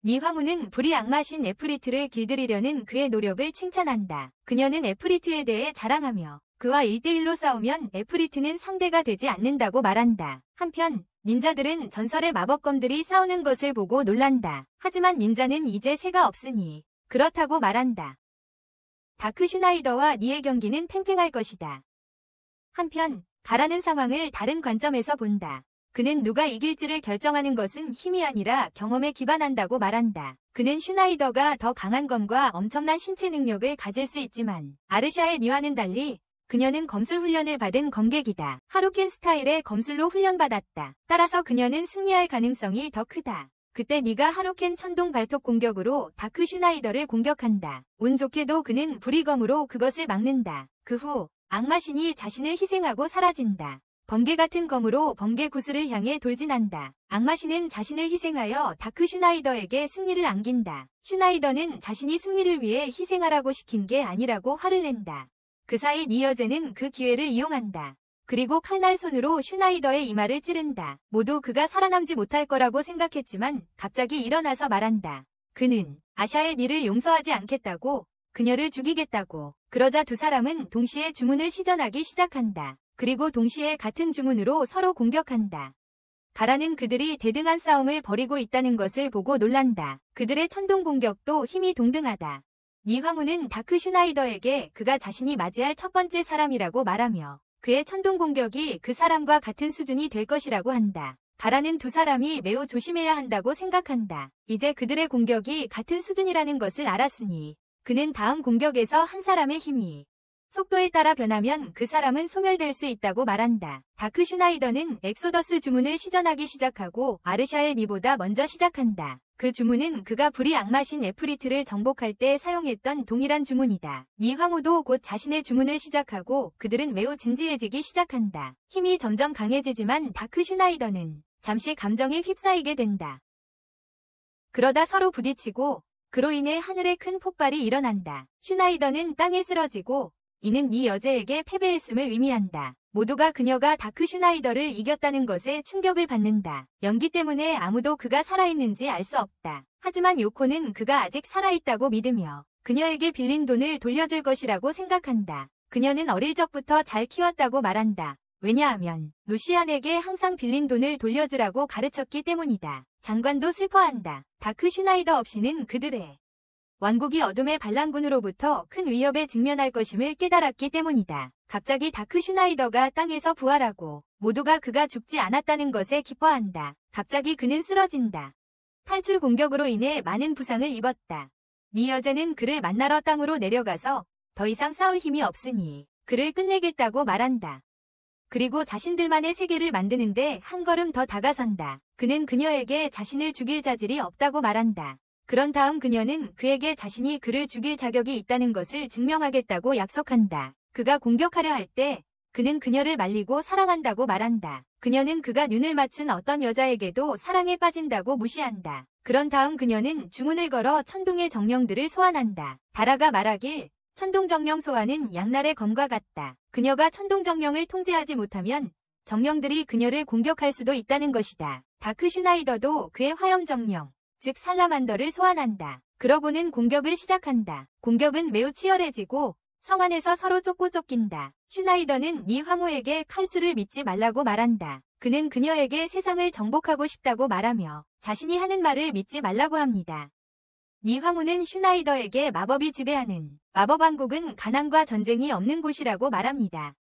니황후는 불이 악마신 에프리트를 길들이려는 그의 노력을 칭찬한다. 그녀는 에프리트에 대해 자랑하며 그와 1대1로 싸우면 에프리트는 상대가 되지 않는다고 말한다. 한편 닌자들은 전설의 마법검들이 싸우는 것을 보고 놀란다. 하지만 닌자는 이제 새가 없으니 그렇다고 말한다. 다크 슈나이더와 니의 경기는 팽팽할 것이다. 한편 가라는 상황을 다른 관점에서 본다. 그는 누가 이길지를 결정하는 것은 힘이 아니라 경험에 기반한다고 말한다. 그는 슈나이더가 더 강한 검과 엄청난 신체 능력을 가질 수 있지만 아르샤의 니와는 달리 그녀는 검술 훈련을 받은 검객이다. 하루켄 스타일의 검술로 훈련받았다. 따라서 그녀는 승리할 가능성이 더 크다. 그때 니가 하루켄 천둥 발톱 공격으로 다크 슈나이더를 공격한다. 운 좋게도 그는 불이검으로 그것을 막는다. 그 후 악마신이 자신을 희생하고 사라진다. 번개 같은 검으로 번개 구슬을 향해 돌진한다. 악마신은 자신을 희생하여 다크 슈나이더에게 승리를 안긴다. 슈나이더는 자신이 승리를 위해 희생하라고 시킨 게 아니라고 화를 낸다. 그 사이 니 여제는 그 기회를 이용한다. 그리고 칼날 손으로 슈나이더의 이마를 찌른다. 모두 그가 살아남지 못할 거라고 생각했지만 갑자기 일어나서 말한다. 그는 아샤의 니를 용서하지 않겠다고, 그녀를 죽이겠다고. 그러자 두 사람은 동시에 주문을 시전하기 시작한다. 그리고 동시에 같은 주문으로 서로 공격한다. 가라는 그들이 대등한 싸움을 벌이고 있다는 것을 보고 놀란다. 그들의 천둥 공격도 힘이 동등하다. 니황후는 다크 슈나이더에게 그가 자신이 맞이할 첫 번째 사람이라고 말하며 그의 천둥 공격이 그 사람과 같은 수준이 될 것이라고 한다. 가라는 두 사람이 매우 조심해야 한다고 생각한다. 이제 그들의 공격이 같은 수준이라는 것을 알았으니 그는 다음 공격에서 한 사람의 힘이 속도에 따라 변하면 그 사람은 소멸될 수 있다고 말한다. 다크 슈나이더는 엑소더스 주문을 시전하기 시작하고 아르샤의 니보다 먼저 시작한다. 그 주문은 그가 불이 악마신 에프리트를 정복할 때 사용했던 동일한 주문이다. 니황후도 곧 자신의 주문을 시작하고 그들은 매우 진지해지기 시작한다. 힘이 점점 강해지지만 다크 슈나이더는 잠시 감정에 휩싸이게 된다. 그러다 서로 부딪히고 그로 인해 하늘에 큰 폭발이 일어난다. 슈나이더는 땅에 쓰러지고 이는 니 여제에게 패배했음을 의미한다. 모두가 그녀가 다크 슈나이더를 이겼다는 것에 충격을 받는다. 연기 때문에 아무도 그가 살아있는지 알 수 없다. 하지만 요코는 그가 아직 살아있다고 믿으며 그녀에게 빌린 돈을 돌려줄 것이라고 생각한다. 그녀는 어릴 적부터 잘 키웠다고 말한다. 왜냐하면 루시안에게 항상 빌린 돈을 돌려주라고 가르쳤기 때문이다. 장관도 슬퍼한다. 다크 슈나이더 없이는 그들의 왕국이 어둠의 반란군으로부터 큰 위협에 직면할 것임을 깨달았기 때문이다. 갑자기 다크 슈나이더가 땅에서 부활하고 모두가 그가 죽지 않았다는 것에 기뻐한다. 갑자기 그는 쓰러진다. 탈출 공격으로 인해 많은 부상을 입었다. 니 여제는 그를 만나러 땅으로 내려가서 더 이상 싸울 힘이 없으니 그를 끝내겠다고 말한다. 그리고 자신들만의 세계를 만드는데 한 걸음 더 다가선다. 그는 그녀에게 자신을 죽일 자질이 없다고 말한다. 그런 다음 그녀는 그에게 자신이 그를 죽일 자격이 있다는 것을 증명하겠다고 약속한다. 그가 공격하려 할 때 그는 그녀를 말리고 사랑한다고 말한다. 그녀는 그가 눈을 맞춘 어떤 여자에게도 사랑에 빠진다고 무시한다. 그런 다음 그녀는 주문을 걸어 천둥의 정령들을 소환한다. 다라가 말하길 천둥 정령 소환은 양날의 검과 같다. 그녀가 천둥 정령을 통제하지 못하면 정령들이 그녀를 공격할 수도 있다는 것이다. 다크 슈나이더도 그의 화염 정령, 즉 살라만더를 소환한다. 그러고는 공격을 시작한다. 공격은 매우 치열해지고 성 안에서 서로 쫓고 쫓긴다. 슈나이더는 니 황후에게 칼수를 믿지 말라고 말한다. 그는 그녀에게 세상을 정복하고 싶다고 말하며 자신이 하는 말을 믿지 말라고 합니다. 니 황후는 슈나이더에게 마법이 지배하는 마법왕국은 가난과 전쟁이 없는 곳이라고 말합니다.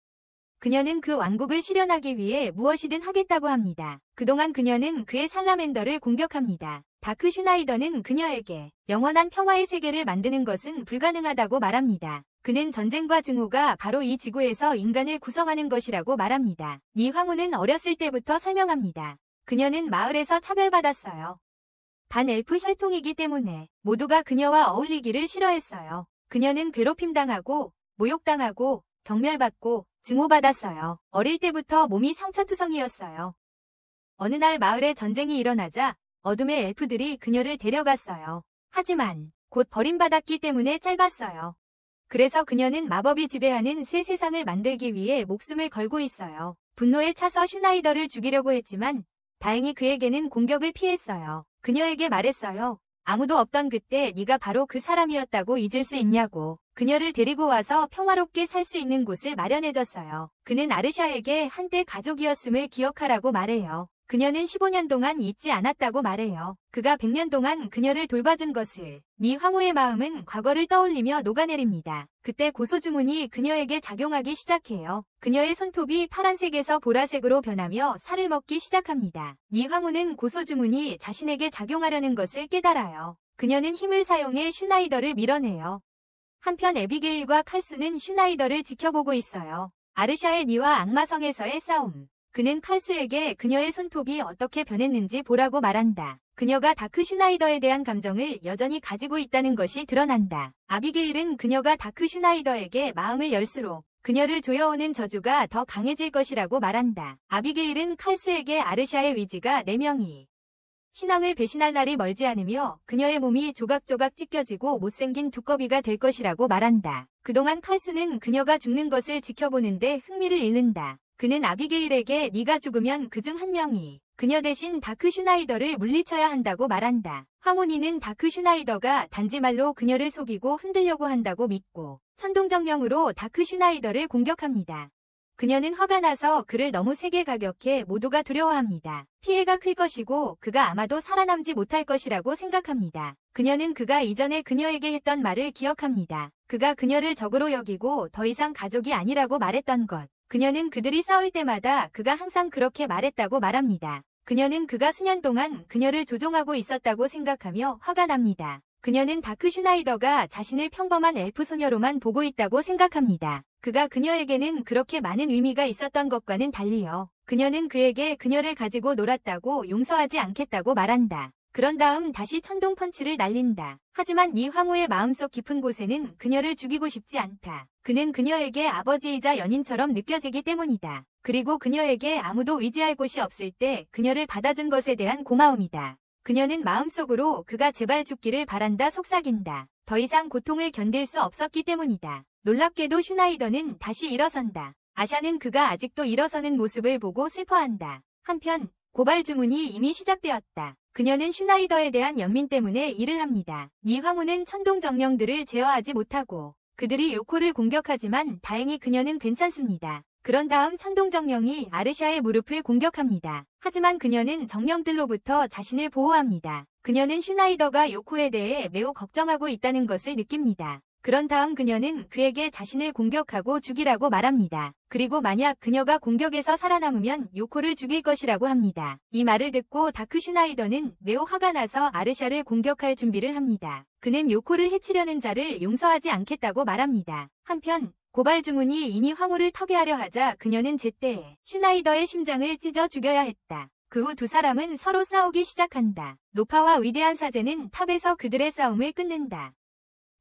그녀는 그 왕국을 실현하기 위해 무엇이든 하겠다고 합니다. 그동안 그녀는 그의 살라맨더를 공격합니다. 다크 슈나이더는 그녀에게 영원한 평화의 세계를 만드는 것은 불가능하다고 말합니다. 그는 전쟁과 증오가 바로 이 지구에서 인간을 구성하는 것이라고 말합니다. 니 황후는 어렸을 때부터 설명합니다. 그녀는 마을에서 차별받았어요. 반엘프 혈통이기 때문에 모두가 그녀와 어울리기를 싫어했어요. 그녀는 괴롭힘당하고 모욕당하고 경멸받고 증오받았어요. 어릴 때부터 몸이 상처투성이었어요. 어느 날 마을에 전쟁이 일어나자 어둠의 엘프들이 그녀를 데려갔어요. 하지만 곧 버림받았기 때문에 짧았어요. 그래서 그녀는 마법이 지배하는 새 세상을 만들기 위해 목숨을 걸고 있어요. 분노에 차서 슈나이더를 죽이려고 했지만 다행히 그에게는 공격을 피했어요. 그녀에게 말했어요. 아무도 없던 그때 네가 바로 그 사람이었다고 잊을 수 있냐고. 그녀를 데리고 와서 평화롭게 살 수 있는 곳을 마련해줬어요. 그는 아르샤에게 한때 가족이었음을 기억하라고 말해요. 그녀는 15년 동안 잊지 않았다고 말해요. 그가 100년 동안 그녀를 돌봐준 것을. 네 황후의 마음은 과거를 떠올리며 녹아내립니다. 그때 고소주문이 그녀에게 작용하기 시작해요. 그녀의 손톱이 파란색에서 보라색으로 변하며 살을 먹기 시작합니다. 네 황후는 고소주문이 자신에게 작용하려는 것을 깨달아요. 그녀는 힘을 사용해 슈나이더를 밀어내요. 한편 에비게일과 칼수는 슈나이더를 지켜보고 있어요. 아르샤의 니와 악마성에서의 싸움. 그는 칼수에게 그녀의 손톱이 어떻게 변했는지 보라고 말한다. 그녀가 다크 슈나이더에 대한 감정을 여전히 가지고 있다는 것이 드러난다. 아비게일은 그녀가 다크 슈나이더에게 마음을 열수록 그녀를 조여오는 저주가 더 강해질 것이라고 말한다. 아비게일은 칼수에게 아르샤의 위지가 4명이 신앙을 배신할 날이 멀지 않으며 그녀의 몸이 조각조각 찢겨지고 못생긴 두꺼비가 될 것이라고 말한다. 그동안 칼수는 그녀가 죽는 것을 지켜보는데 흥미를 잃는다. 그는 아비게일에게 네가 죽으면 그중 한 명이 그녀 대신 다크 슈나이더를 물리쳐야 한다고 말한다. 황혼이는 다크 슈나이더가 단지 말로 그녀를 속이고 흔들려고 한다고 믿고 천둥정령으로 다크 슈나이더를 공격합니다. 그녀는 화가 나서 그를 너무 세게 가격해 모두가 두려워합니다. 피해가 클 것이고 그가 아마도 살아남지 못할 것이라고 생각합니다. 그녀는 그가 이전에 그녀에게 했던 말을 기억합니다. 그가 그녀를 적으로 여기고 더 이상 가족이 아니라고 말했던 것. 그녀는 그들이 싸울 때마다 그가 항상 그렇게 말했다고 말합니다. 그녀는 그가 수년 동안 그녀를 조종하고 있었다고 생각하며 화가 납니다. 그녀는 다크 슈나이더가 자신을 평범한 엘프 소녀로만 보고 있다고 생각합니다. 그가 그녀에게는 그렇게 많은 의미가 있었던 것과는 달리요. 그녀는 그에게 그녀를 가지고 놀았다고 용서하지 않겠다고 말한다. 그런 다음 다시 천둥 펀치를 날린다. 하지만 네 황후의 마음속 깊은 곳에는 그녀를 죽이고 싶지 않다. 그는 그녀에게 아버지이자 연인처럼 느껴지기 때문이다. 그리고 그녀에게 아무도 의지할 곳이 없을 때 그녀를 받아준 것에 대한 고마움이다. 그녀는 마음속으로 그가 제발 죽기를 바란다 속삭인다. 더 이상 고통을 견딜 수 없었기 때문이다. 놀랍게도 슈나이더는 다시 일어선다. 아샤는 그가 아직도 일어서는 모습을 보고 슬퍼한다. 한편 고발 주문이 이미 시작되었다. 그녀는 슈나이더에 대한 연민 때문에 일을 합니다. 네 황후는 천둥정령들을 제어하지 못하고 그들이 요코를 공격하지만 다행히 그녀는 괜찮습니다. 그런 다음 천둥정령이 아르샤의 무릎을 공격합니다. 하지만 그녀는 정령들로부터 자신을 보호합니다. 그녀는 슈나이더가 요코에 대해 매우 걱정하고 있다는 것을 느낍니다. 그런 다음 그녀는 그에게 자신을 공격하고 죽이라고 말합니다. 그리고 만약 그녀가 공격에서 살아남으면 요코를 죽일 것이라고 합니다. 이 말을 듣고 다크 슈나이더는 매우 화가 나서 아르샤를 공격할 준비를 합니다. 그는 요코를 해치려는 자를 용서하지 않겠다고 말합니다. 한편 고발 주문이 이니 황후를 파괴하려 하자 그녀는 제때 슈나이더의 심장을 찢어 죽여야 했다. 그 후 두 사람은 서로 싸우기 시작한다. 노파와 위대한 사제는 탑에서 그들의 싸움을 끊는다.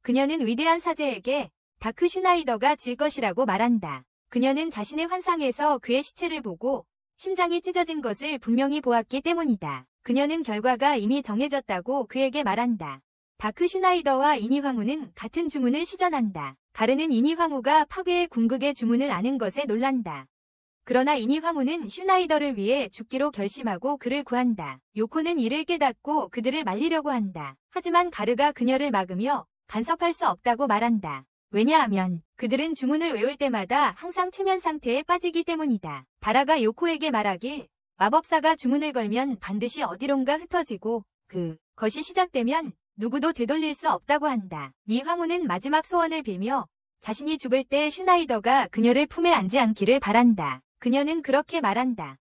그녀는 위대한 사제에게 다크 슈나이더가 질 것이라고 말한다. 그녀는 자신의 환상에서 그의 시체를 보고 심장이 찢어진 것을 분명히 보았기 때문이다. 그녀는 결과가 이미 정해졌다고 그에게 말한다. 다크 슈나이더와 이니 황후는 같은 주문을 시전한다. 가르는 이니 황후가 파괴의 궁극의 주문을 아는 것에 놀란다. 그러나 이니 황후는 슈나이더를 위해 죽기로 결심하고 그를 구한다. 요코는 이를 깨닫고 그들을 말리려고 한다. 하지만 가르가 그녀를 막으며 간섭할 수 없다고 말한다. 왜냐하면 그들은 주문을 외울 때마다 항상 최면 상태에 빠지기 때문이다. 다라가 요코에게 말하길 마법사가 주문을 걸면 반드시 어디론가 흩어지고 그것이 시작되면 누구도 되돌릴 수 없다고 한다. 네 황후는 마지막 소원을 빌며 자신이 죽을 때 슈나이더가 그녀를 품에 안지 않기를 바란다. 그녀는 그렇게 말한다.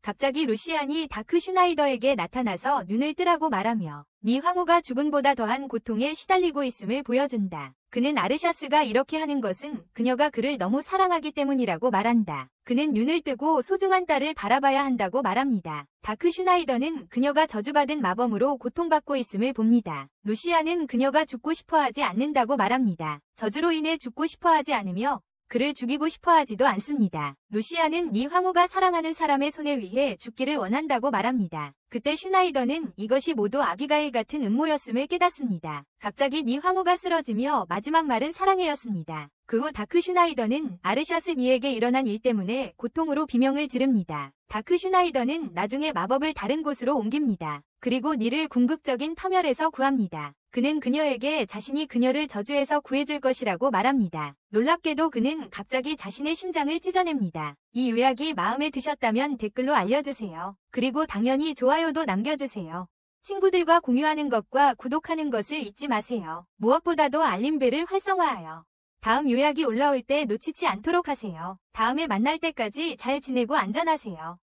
갑자기 루시안이 다크 슈나이더에게 나타나서 눈을 뜨라고 말하며 네 황후가 죽음보다 더한 고통에 시달리고 있음을 보여준다. 그는 아르샤스가 이렇게 하는 것은 그녀가 그를 너무 사랑하기 때문이라고 말한다. 그는 눈을 뜨고 소중한 딸을 바라봐야 한다고 말합니다. 다크 슈나이더는 그녀가 저주받은 마범으로 고통받고 있음을 봅니다. 루시안은 그녀가 죽고 싶어하지 않는다고 말합니다. 저주로 인해 죽고 싶어하지 않으며 그를 죽이고 싶어하지도 않습니다. 루시안은 네 황후가 사랑하는 사람의 손에 의해 죽기를 원한다고 말합니다. 그때 슈나이더는 이것이 모두 아비가일 같은 음모였음을 깨닫습니다. 갑자기 네 황후가 쓰러지며 마지막 말은 사랑해였습니다. 그 후 다크 슈나이더는 아르샤스 니에게 일어난 일 때문에 고통으로 비명을 지릅니다. 다크 슈나이더는 나중에 마법을 다른 곳으로 옮깁니다. 그리고 니를 궁극적인 파멸에서 구합니다. 그는 그녀에게 자신이 그녀를 저주에서 구해줄 것이라고 말합니다. 놀랍게도 그는 갑자기 자신의 심장을 찢어냅니다. 이 요약이 마음에 드셨다면 댓글로 알려주세요. 그리고 당연히 좋아요도 남겨주세요. 친구들과 공유하는 것과 구독하는 것을 잊지 마세요. 무엇보다도 알림벨을 활성화하여 다음 요약이 올라올 때 놓치지 않도록 하세요. 다음에 만날 때까지 잘 지내고 안전하세요.